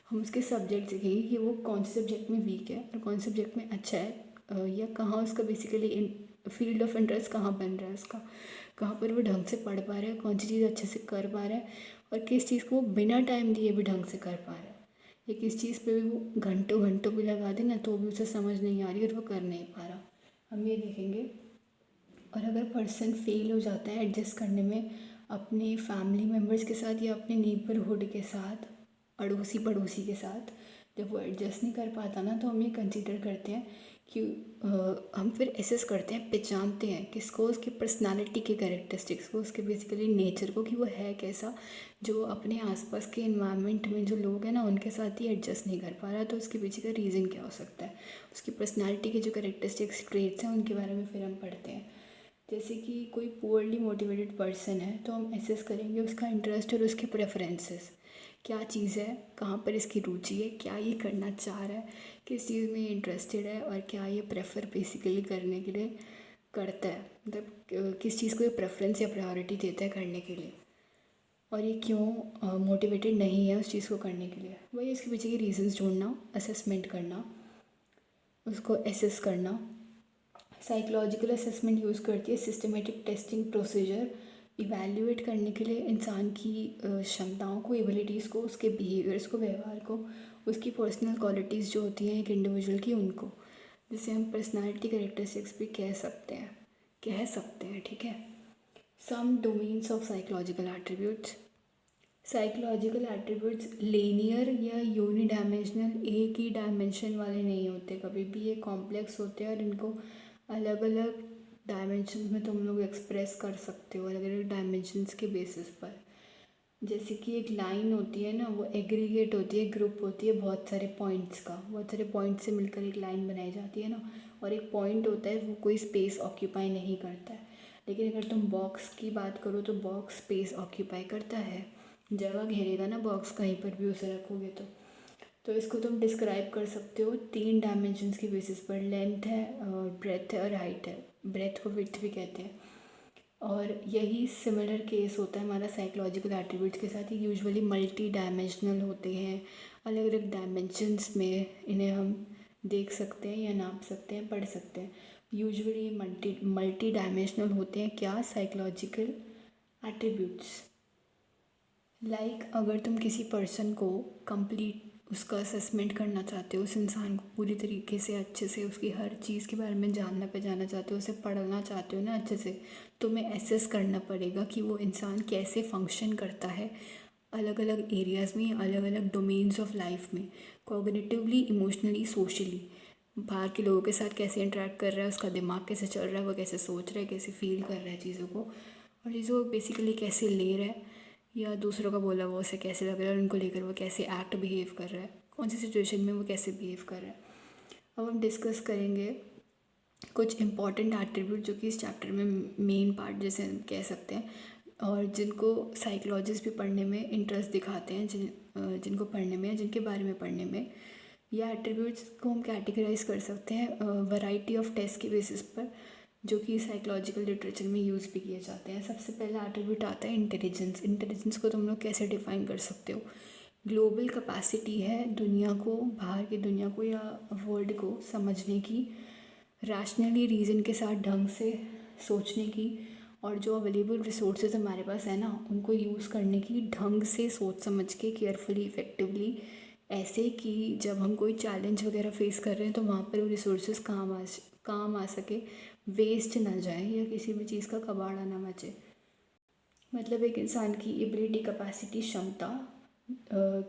हम उसके सब्जेक्ट देखेंगे कि वो कौन से सब्जेक्ट में वीक है और कौन से सब्जेक्ट में अच्छा है, या कहाँ उसका बेसिकली फील्ड ऑफ इंटरेस्ट कहाँ बन रहा है उसका, कहाँ पर वो ढंग से पढ़ पा रहा है, कौन सी चीज़ अच्छे से कर पा रहा है और किस चीज़ को वो बिना टाइम दिए भी ढंग से कर पा रहा है, या किस चीज़ पे भी वो घंटों घंटों भी लगा दे ना तो भी उसे समझ नहीं आ रही और वो कर नहीं पा रहा, हम ये देखेंगे। और अगर पर्सन फेल हो जाता है एडजस्ट करने में अपने फैमिली मेम्बर्स के साथ या अपने नेबरहुड के साथ, अड़ोसी पड़ोसी के साथ, जब वो एडजस्ट नहीं कर पाता ना तो हम ये कंसिडर करते हैं कि हम फिर एसेस करते हैं, पहचानते हैं किसको, उसकी पर्सनालिटी के कैरेक्टरिस्टिक्स को, उसके बेसिकली नेचर को कि वो है कैसा, जो अपने आसपास के इन्वायरमेंट में जो लोग हैं ना उनके साथ ही एडजस्ट नहीं कर पा रहा, तो उसके पीछे का रीज़न क्या हो सकता है। उसकी पर्सनालिटी के जो कैरेक्टरिस्टिक्स ट्रेट्स हैं उनके बारे में फिर हम पढ़ते हैं। जैसे कि कोई पुअरली मोटिवेटेड पर्सन है तो हम एसेस करेंगे उसका इंटरेस्ट और उसके प्रेफरेंसेस, क्या चीज़ है, कहाँ पर इसकी रुचि है, क्या ये करना चाह रहा है, किस चीज़ में ये इंटरेस्टेड है और क्या ये प्रेफर बेसिकली करने के लिए करता है, मतलब किस चीज़ को ये प्रेफरेंस या प्रायोरिटी देता है करने के लिए, और ये क्यों मोटिवेटेड नहीं है उस चीज़ को करने के लिए। वही इसके पीछे के रीजंस ढूंढना, असेसमेंट करना, उसको एसेस करना। साइकोलॉजिकल असेसमेंट यूज़ करती है सिस्टमेटिक टेस्टिंग प्रोसीजर, इवैल्यूएट करने के लिए इंसान की क्षमताओं को, एबिलिटीज़ को, उसके बिहेवियर्स को, व्यवहार को, उसकी पर्सनल क्वालिटीज़ जो होती हैं एक इंडिविजुअल की उनको, जिसे हम पर्सनालिटी कैरेक्टरिस्टिक्स भी कह सकते हैं, ठीक है। Some domains of psychological attributes. Psychological attributes linear या यूनी डायमेंशनल, एक ही डायमेंशन वाले नहीं होते, कभी भी ये कॉम्प्लेक्स होते हैं और इनको अलग अलग डायमेंशंस में तुम लोग एक्सप्रेस कर सकते हो, अलग अलग डायमेंशंस के बेसिस पर। जैसे कि एक लाइन होती है ना, वो एग्रीगेट होती है, ग्रुप होती है बहुत सारे पॉइंट्स का, बहुत सारे पॉइंट से मिलकर एक लाइन बनाई जाती है ना, और एक पॉइंट होता है वो कोई स्पेस ऑक्यूपाई नहीं करता है। लेकिन अगर तुम बॉक्स की बात करो तो बॉक्स स्पेस ऑक्यूपाई करता है, जगह घेरेगा ना बॉक्स, कहीं पर भी उसे रखोगे तो इसको तुम डिस्क्राइब कर सकते हो 3 डायमेंशंस की बेसिस पर, लेंथ है, ब्रेथ है और हाइट है, ब्रेथ को विड्थ भी कहते हैं। और यही सिमिलर केस होता है हमारा साइकोलॉजिकल एट्रीब्यूट्स के साथ, ही यूजुअली मल्टी डायमेंशनल होते हैं, अलग अलग डायमेंशंस में इन्हें हम देख सकते हैं या नाप सकते हैं, पढ़ सकते हैं। यूजुअली मल्टी डायमेंशनल होते हैं क्या, साइकोलॉजिकल एट्रीब्यूट्स। अगर तुम किसी पर्सन को कंप्लीट उसका असेसमेंट करना चाहते हो, उस इंसान को पूरी तरीके से अच्छे से उसकी हर चीज़ के बारे में जानना पहचानना चाहते हो, उसे पढ़ना चाहते हो ना अच्छे से, तो तुम्हें एसेस करना पड़ेगा कि वो इंसान कैसे फंक्शन करता है अलग अलग एरियाज़ में, अलग अलग डोमेन्स ऑफ लाइफ में, कॉग्निटिवली, इमोशनली, सोशली, बाहर के लोगों के साथ कैसे इंटरेक्ट कर रहा है, उसका दिमाग कैसे चल रहा है, वो कैसे सोच रहा है, कैसे फील कर रहा है चीज़ों को, और चीज़ों को बेसिकली कैसे ले रहा है, या दूसरों का बोला हुआ उसे कैसे लग रहा है और उनको लेकर वो कैसे बिहेव कर रहा है, कौन सी सिचुएशन में वो कैसे बिहेव कर रहा है। अब हम डिस्कस करेंगे कुछ इंपॉर्टेंट एट्रीब्यूट जो कि इस चैप्टर में मेन पार्ट जैसे हम कह सकते हैं, और जिनको साइकोलॉजिस्ट भी पढ़ने में इंटरेस्ट दिखाते हैं, जिनको पढ़ने में, जिनके बारे में पढ़ने में। या एट्रीब्यूट्स को हम कैटेगराइज कर सकते हैं वैरायटी ऑफ टेस्ट के बेसिस पर, जो कि साइकोलॉजिकल लिटरेचर में यूज़ भी किए जाते हैं। सबसे पहला एट्रीब्यूट आता है इंटेलिजेंस। इंटेलिजेंस को तुम लोग कैसे डिफाइन कर सकते हो, ग्लोबल कैपेसिटी है दुनिया को, बाहर की दुनिया को या वर्ल्ड को समझने की, रैशनली रीज़न के साथ ढंग से सोचने की, और जो अवेलेबल रिसोर्सेज हमारे पास है ना उनको यूज़ करने की ढंग से, सोच समझ के, केयरफुली, इफ़ेक्टिवली, ऐसे कि जब हम कोई चैलेंज वगैरह फेस कर रहे हैं तो वहाँ पर वो रिसोर्सेज काम आ सके, वेस्ट ना जाए या किसी भी चीज़ का कबाड़ा ना मचे। मतलब एक इंसान की एबिलिटी, कैपेसिटी, क्षमता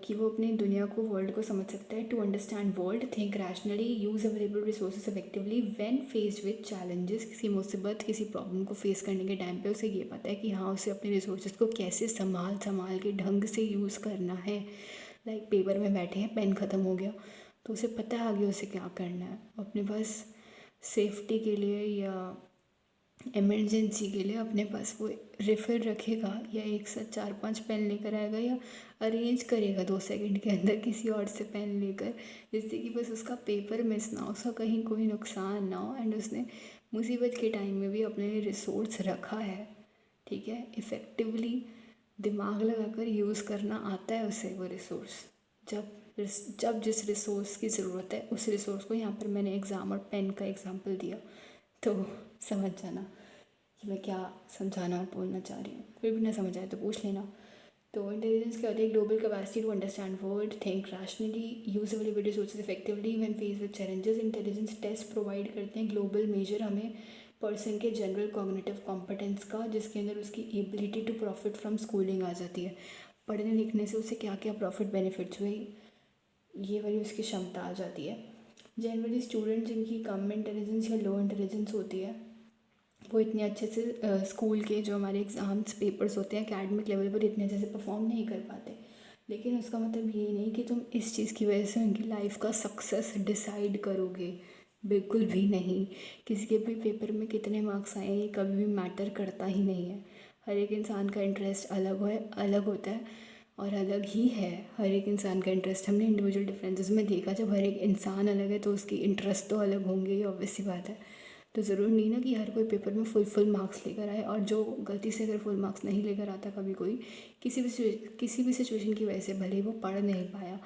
कि वो अपनी दुनिया को, वर्ल्ड को समझ सकता है, to understand world, think rationally, use available resources effectively when faced with challenges. किसी मुसीबत, किसी प्रॉब्लम को फेस करने के टाइम पे उसे ये पता है कि हाँ उसे अपने रिसोर्सेज को कैसे संभाल के ढंग से यूज़ करना है। लाइक पेपर में बैठे हैं, पेन ख़त्म हो गया तो उसे पता है आगे उसे क्या करना है। अपने पास सेफ्टी के लिए या इमरजेंसी के लिए अपने पास वो रिफ़िल रखेगा, या एक साथ 4-5 पेन लेकर आएगा, या अरेंज करेगा 2 सेकंड के अंदर किसी और से पेन लेकर, जिससे कि बस उसका पेपर मिस ना हो, उसका कहीं कोई नुकसान ना हो, एंड उसने मुसीबत के टाइम में भी अपने लिए रिसोर्स रखा है। ठीक है, इफ़ेक्टिवली दिमाग लगाकर यूज़ करना आता है उसे वो रिसोर्स। जब जिस रिसोर्स की ज़रूरत है उस रिसोर्स को, यहाँ पर मैंने एग्ज़ाम और पेन का एग्ज़ाम्पल दिया तो समझ जाना कि मैं क्या समझाना और बोलना चाह रही हूँ। फिर भी ना समझ आए तो पूछ लेना। तो इंटेलिजेंस क्या होती है? Global capacity to understand world, think rationally, use available resources effectively when face with challenges. Intelligence test provide करते हैं ग्लोबल मेजर हमें पर्सन के जनरल कॉग्निटिव कॉम्पिटेंस का, जिसके अंदर उसकी ability to profit from schooling आ जाती है। पढ़ने लिखने से उसे क्या क्या प्रॉफिट बेनिफिट्स हुए, ये वाली उसकी क्षमता आ जाती है। जनरली स्टूडेंट जिनकी कम इंटेलिजेंस या लो इंटेलिजेंस होती है वो इतने अच्छे से स्कूल के जो हमारे एग्ज़ाम्स पेपर्स होते हैं एकेडमिक लेवल पर इतने अच्छे से परफॉर्म नहीं कर पाते। लेकिन उसका मतलब ये नहीं कि तुम इस चीज़ की वजह से उनकी लाइफ का सक्सेस डिसाइड करोगे, बिल्कुल भी नहीं। किसी के भी पेपर में कितने मार्क्स आए ये कभी भी मैटर करता ही नहीं है। हर एक इंसान का इंटरेस्ट अलग होता है और अलग ही है। हर एक इंसान का इंटरेस्ट हमने इंडिविजुअल डिफरेंसेस में देखा, जब हर एक इंसान अलग है तो उसकी इंटरेस्ट तो अलग होंगे, ये ऑब्वियस सी बात है। तो ज़रूरी नहीं ना कि हर कोई पेपर में फुल मार्क्स लेकर आए, और जो गलती से अगर फुल मार्क्स नहीं लेकर आता कभी कोई, किसी भी सिचुएशन की वजह से, भले ही वो पढ़ नहीं पाया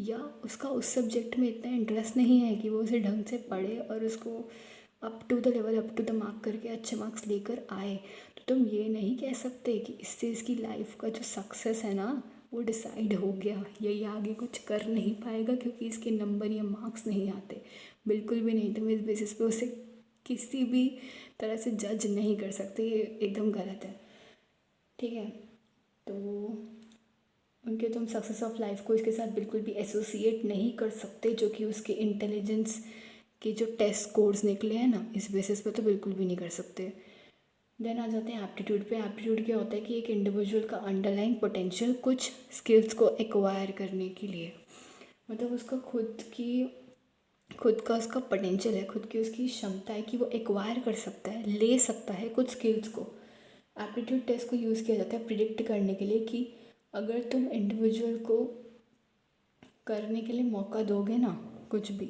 या उसका उस सब्जेक्ट में इतना इंटरेस्ट नहीं है कि वो उसे ढंग से पढ़े और उसको up to the level, up to the mark करके अच्छे मार्क्स लेकर आए, तो तुम ये नहीं कह सकते कि इससे इसकी लाइफ का जो सक्सेस है ना वो डिसाइड हो गया, ये आगे कुछ कर नहीं पाएगा क्योंकि इसके नंबर या मार्क्स नहीं आते। बिल्कुल भी नहीं। तुम इस बेसिस पे उसे किसी भी तरह से जज नहीं कर सकते, ये एकदम गलत है। ठीक है, तो उनके तुम सक्सेस ऑफ लाइफ को इसके साथ बिल्कुल भी एसोसिएट नहीं कर सकते, जो कि उसके इंटेलिजेंस के जो टेस्ट स्कोर्स निकले हैं ना, इस बेसिस पे तो बिल्कुल भी नहीं कर सकते। देन आ जाते हैं एप्टीट्यूड पे। एप्टीट्यूड क्या होता है कि एक इंडिविजुअल का अंडरलाइंग पोटेंशियल कुछ स्किल्स को एक्वायर करने के लिए, मतलब उसका खुद का उसका पोटेंशियल है, खुद की उसकी क्षमता है कि वो एक्वायर कर सकता है, ले सकता है कुछ स्किल्स को। एप्टीट्यूड टेस्ट को यूज़ किया जाता है प्रिडिक्ट करने के लिए कि अगर तुम इंडिविजुअल को करने के लिए मौका दोगे ना कुछ भी,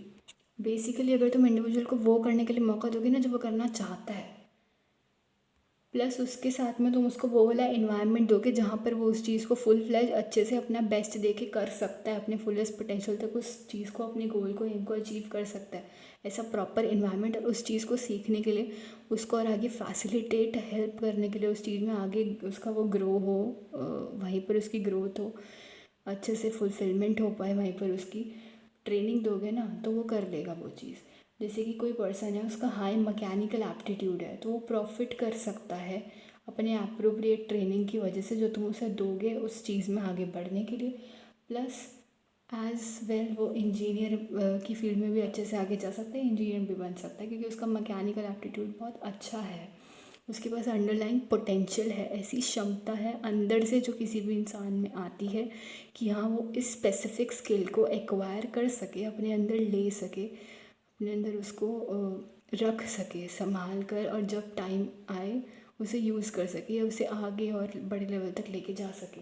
बेसिकली अगर तुम इंडिविजुअल को वो करने के लिए मौका दोगे ना जो वो करना चाहता है, प्लस उसके साथ में तुम उसको वो वाला इन्वायरमेंट दोगे जहाँ पर वो उस चीज़ को फुल फ्लैज अच्छे से अपना बेस्ट दे के कर सकता है, अपने फुलेस्ट पोटेंशियल तक उस चीज़ को, अपने गोल को, एम को अचीव कर सकता है, ऐसा प्रॉपर इन्वायरमेंट, और उस चीज़ को सीखने के लिए उसको और आगे फैसिलिटेट, हेल्प करने के लिए उस चीज़ में आगे उसका वो ग्रो हो, वहीं पर उसकी ग्रोथ हो, अच्छे से फुलफिलमेंट हो पाए, वहीं पर उसकी ट्रेनिंग दोगे ना तो वो कर लेगा वो चीज़। जैसे कि कोई पर्सन है उसका हाई मैकेनिकल एप्टीट्यूड है तो वो प्रॉफिट कर सकता है अपने अप्रोप्रिएट ट्रेनिंग की वजह से जो तुम उसे दोगे उस चीज़ में आगे बढ़ने के लिए। प्लस एज वेल वो इंजीनियर की फील्ड में भी अच्छे से आगे जा सकता है, इंजीनियर भी बन सकता है क्योंकि उसका मैकेनिकल एप्टीट्यूड बहुत अच्छा है, उसके पास अंडरलाइंग पोटेंशियल है, ऐसी क्षमता है अंदर से जो किसी भी इंसान में आती है कि हाँ वो इस स्पेसिफिक स्किल को एक्वायर कर सके, अपने अंदर ले सके, अपने अंदर उसको रख सके संभाल कर, और जब टाइम आए उसे यूज़ कर सके या उसे आगे और बड़े लेवल तक लेके जा सके।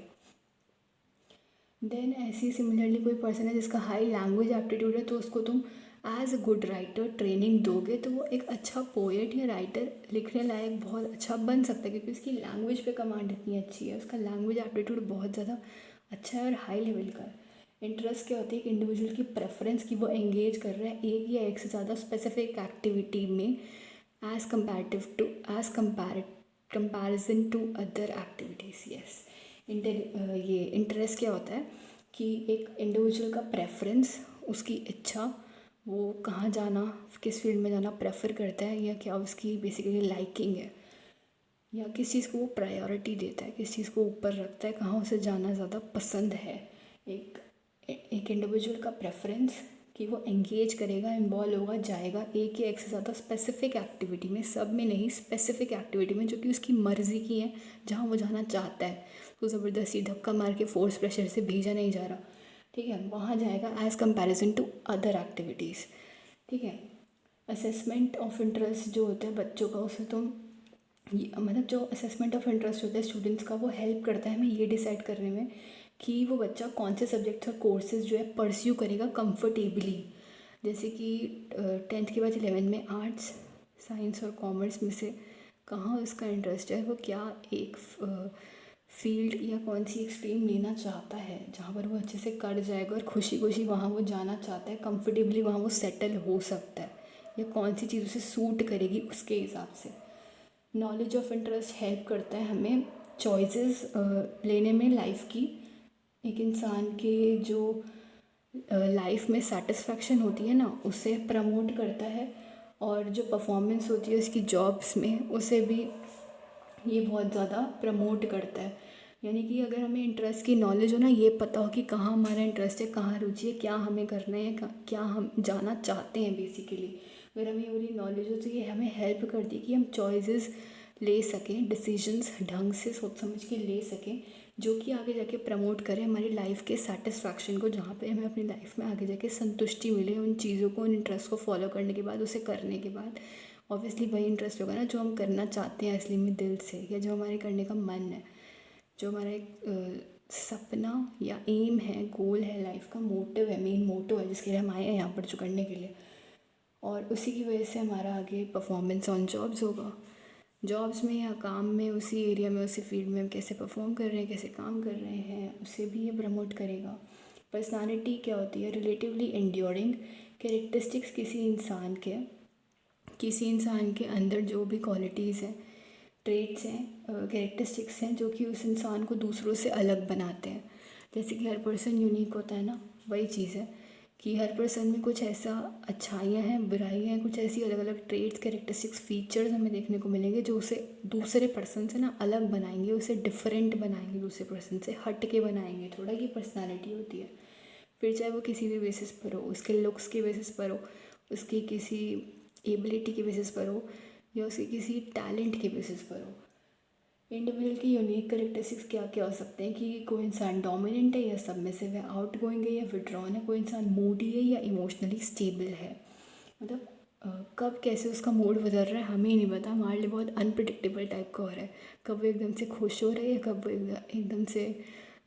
देन ऐसी सिमिलरली कोई पर्सन है जिसका हाई लैंग्वेज एप्टीट्यूड है तो उसको तुम as a good writer training दोगे तो वो एक अच्छा पोएट या राइटर, लिखने लायक बहुत अच्छा बन सकता है क्योंकि उसकी लैंग्वेज पे कमांड इतनी अच्छी है, उसका लैंग्वेज एप्टीट्यूड बहुत ज़्यादा अच्छा है और हाई लेवल का है। इंटरेस्ट क्या होती है? एक इंडिविजुअल की प्रेफरेंस कि वो एंगेज कर रहा है एक या एक से ज़्यादा स्पेसिफिक एक्टिविटी में as comparison to other activities. Yes, ये इंटरेस्ट क्या होता है कि एक इंडिविजुअल का प्रेफरेंस, उसकी इच्छा, वो कहाँ जाना, किस फील्ड में जाना प्रेफर करता है, या क्या उसकी बेसिकली लाइकिंग है, या किस चीज़ को वो प्रायोरिटी देता है, किस चीज़ को ऊपर रखता है, कहाँ उसे जाना ज़्यादा पसंद है। एक इंडिविजुअल का प्रेफरेंस कि वो एंगेज करेगा, इन्वॉल्व होगा, जाएगा एक या एक से ज़्यादा स्पेसिफिक एक्टिविटी में, सब में नहीं, स्पेसिफिक एक्टिविटी में जो कि उसकी मर्ज़ी की है, जहाँ वो जाना चाहता है। तो ज़बरदस्ती धक्का मार के फोर्स प्रेशर से भेजा नहीं जा रहा, ठीक है, वहाँ जाएगा as comparison to other activities. ठीक है, असेसमेंट ऑफ इंटरेस्ट जो होता है बच्चों का, उसे तो मतलब जो असेसमेंट ऑफ इंटरेस्ट होता है स्टूडेंट्स का, वो हेल्प करता है हमें ये डिसाइड करने में कि वो बच्चा कौन से सब्जेक्ट्स और कोर्सेज जो है परस्यू करेगा कंफर्टेबली। जैसे कि 10th के बाद 11th में आर्ट्स, साइंस और कॉमर्स में से कहाँ उसका इंटरेस्ट है, वो क्या एक फील्ड या कौन सी एक स्ट्रीम लेना चाहता है जहाँ पर वो अच्छे से कर जाएगा और खुशी खुशी वहाँ वो जाना चाहता है, कंफर्टेबली वहाँ वो सेटल हो सकता है, या कौन सी चीज़ उसे सूट करेगी उसके हिसाब से। नॉलेज ऑफ इंटरेस्ट हेल्प करता है हमें चॉइसेस लेने में लाइफ की। एक इंसान के जो लाइफ में सेटिस्फैक्शन होती है ना, उसे प्रमोट करता है, और जो परफॉर्मेंस होती है उसकी जॉब्स में, उसे भी ये बहुत ज़्यादा प्रमोट करता है। यानी कि अगर हमें इंटरेस्ट की नॉलेज हो ना, ये पता हो कि कहाँ हमारा इंटरेस्ट है, कहाँ रुचि है, क्या हमें करना है, क्या हम जाना चाहते हैं बेसिकली, अगर हमें ये वाली नॉलेज हो तो ये हमें हेल्प करती है कि हम चॉइसेस ले सकें, डिसीजंस ढंग से सोच समझ के ले सकें, जो कि आगे जाके प्रमोट करें हमारी लाइफ के सेटिस्फैक्शन को, जहाँ पे हमें अपनी लाइफ में आगे जाके संतुष्टि मिले उन चीज़ों को, उन इंटरेस्ट को फॉलो करने के बाद, उसे करने के बाद। ऑब्वियसली वही इंटरेस्ट होगा ना जो हम करना चाहते हैं असली में दिल से, या जो हमारे करने का मन है, जो हमारा एक सपना या एम है, गोल है, लाइफ का मोटिव है, मेन मोटिव है जिसके लिए हम आए हैं यहाँ पर जो करने के लिए, और उसी की वजह से हमारा आगे परफॉर्मेंस ऑन जॉब्स होगा। जॉब्स में या काम में, उसी एरिया में, उसी फील्ड में हम कैसे परफॉर्म कर रहे हैं, कैसे काम कर रहे हैं, उसे भी ये प्रमोट करेगा। पर्सनालिटी क्या होती है? रिलेटिवली एंड्योरिंग कैरेक्टरिस्टिक्स किसी इंसान के अंदर जो भी क्वालिटीज़ हैं, ट्रेट्स हैं, कैरेक्टरिस्टिक्स हैं जो कि उस इंसान को दूसरों से अलग बनाते हैं। जैसे कि हर पर्सन यूनिक होता है ना, वही चीज़ है कि हर पर्सन में कुछ ऐसा अच्छाइयाँ हैं, बुराइयाँ हैं, कुछ ऐसी अलग अलग ट्रेट्स, कैरेक्टरिस्टिक्स, फीचर्स हमें देखने को मिलेंगे जो उसे दूसरे पर्सन से ना अलग बनाएंगे, उसे डिफरेंट बनाएंगे, दूसरे पर्सन से हट के बनाएंगे थोड़ा। ये पर्सनालिटी होती है। फिर चाहे वो किसी भी बेसिस पर हो, उसके लुक्स के बेसिस पर हो, उसकी किसी एबिलिटी के बेसिस पर हो, या उसके किसी टैलेंट के बेसिस पर हो। इंडिविजुअल की यूनिक करेक्टरिस्टिक्स क्या क्या हो सकते हैं कि कोई इंसान डोमिनेंट है या सबमिसिव है, आउट गोइंग है या विड्रॉन है, कोई इंसान मूडी है या इमोशनली स्टेबल है। मतलब कब कैसे उसका मूड बदल रहा है हमें ही नहीं पता, हमारे लिए बहुत अनप्रडिक्टेबल टाइप का हो रहा है। कब वो एकदम से खुश हो रहा है, या कब वो एकदम से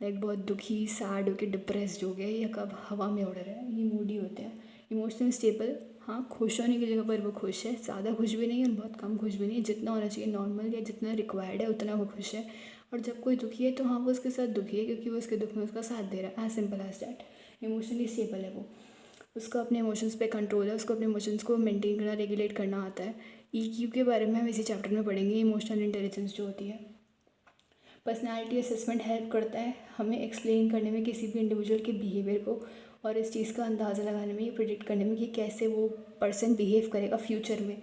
लाइक बहुत दुखी, सैड होकर डिप्रेस्ड हो गया, या कब हवा में उड़ रहा है। ये मूडी होते हैं। इमोशनल स्टेबल, हाँ, खुश होने की जगह पर वो खुश है, ज़्यादा खुश भी नहीं है और बहुत कम खुश भी नहीं है, जितना होना चाहिए नॉर्मल या जितना रिक्वायर्ड है उतना वो खुश है। और जब कोई दुखी है तो हाँ, वो उसके साथ दुखी है क्योंकि वो उसके दुख में उसका साथ दे रहा है, as simple as that. Emotionally stable है वो, उसको अपने इमोशंस पे कंट्रोल है, उसको अपने इमोशंस को मेंटेन करना, रेगुलेट करना आता है। ईक्यू के बारे में हम इसी चैप्टर में पढ़ेंगे, इमोशनल इंटेलिजेंस जो होती है। पर्सनालिटी असेसमेंट हेल्प करता है हमें एक्सप्लेन करने में किसी भी इंडिविजुअल के बिहेवियर को, और इस चीज़ का अंदाज़ा लगाने में, ये प्रिडिक्ट करने में कि कैसे वो पर्सन बिहेव करेगा फ्यूचर में।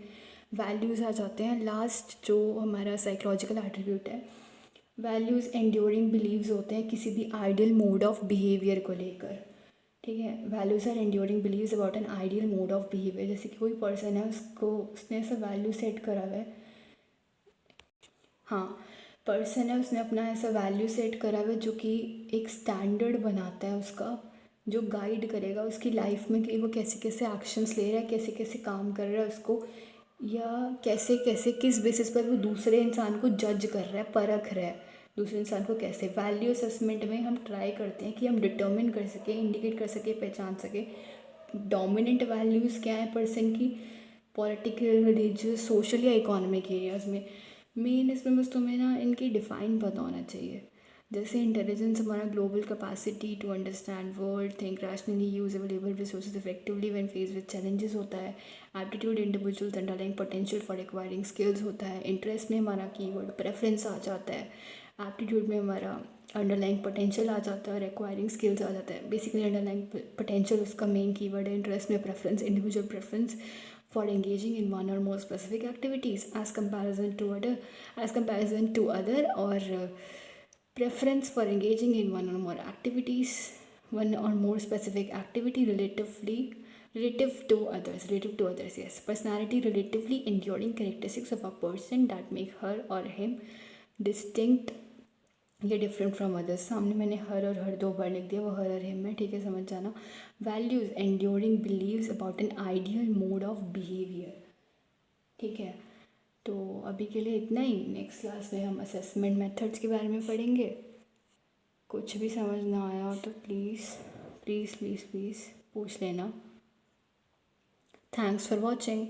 वैल्यूज़ आ जाते हैं लास्ट, जो हमारा साइकोलॉजिकल एट्रीब्यूट है। वैल्यूज़ एंड्योरिंग बिलीव्स होते हैं किसी भी आइडियल मोड ऑफ बिहेवियर को लेकर। ठीक है, values are enduring beliefs about an ideal mode of behaviour. जैसे कि कोई पर्सन है, उसने ऐसा वैल्यू सेट करा हुआ है, हाँ, पर्सन है, उसने अपना ऐसा वैल्यू सेट करा हुआ है जो कि एक स्टैंडर्ड बनाता है उसका, जो गाइड करेगा उसकी लाइफ में कि वो कैसे कैसे एक्शंस ले रहा है, कैसे कैसे काम कर रहा है उसको, या कैसे कैसे किस बेसिस पर वो दूसरे इंसान को जज कर रहा है, परख रहा है दूसरे इंसान को कैसे। वैल्यू असेसमेंट में हम ट्राई करते हैं कि हम डिटर्मिन कर सकें, इंडिकेट कर सकें, पहचान सकें डोमिनेंट वैल्यूज़ क्या है पर्सन की, पॉलिटिकल, रिलीजियस, सोशल या इकोनॉमिक एरियाज़ में। मेन इसमें बस तुम्हें ना इनकी डिफ़ाइन पता होना चाहिए। जैसे इंटेलिजेंस हमारा global capacity to understand world, think rationally, use available resources effectively when face with challenges होता है। Aptitude individuals underlying potential for acquiring skills होता है। इंटरेस्ट में हमारा कीवर्ड प्रेफरेंस आ जाता है। एप्टीट्यूड में हमारा अंडरलाइंग पोटेंशियल आ जाता है और एक्वायरिंग स्किल्स आ जाता है। बेसिकली अंडरलाइंग पोटेंशियल उसका मेन कीवर्ड है। इंटरेस्ट में preference, individual preference for engaging in one or more specific activities as comparison to other, or preference for engaging in one or more activities, one or more specific activity relative to others. Yes, personality, relatively enduring characteristics of a person that make her or him distinct ये different from others. सामने मैंने हर और हर 2 बार लिख दिया, वो हर और him है, ठीक है, समझ जाना। Values, enduring beliefs about an ideal mode of behaviour, ठीक है। तो अभी के लिए इतना ही। नेक्स्ट क्लास में हम असेसमेंट मेथड्स के बारे में पढ़ेंगे। कुछ भी समझ ना आया हो तो प्लीज़ प्लीज़ प्लीज़ प्लीज़ पूछ लेना। Thanks for watching.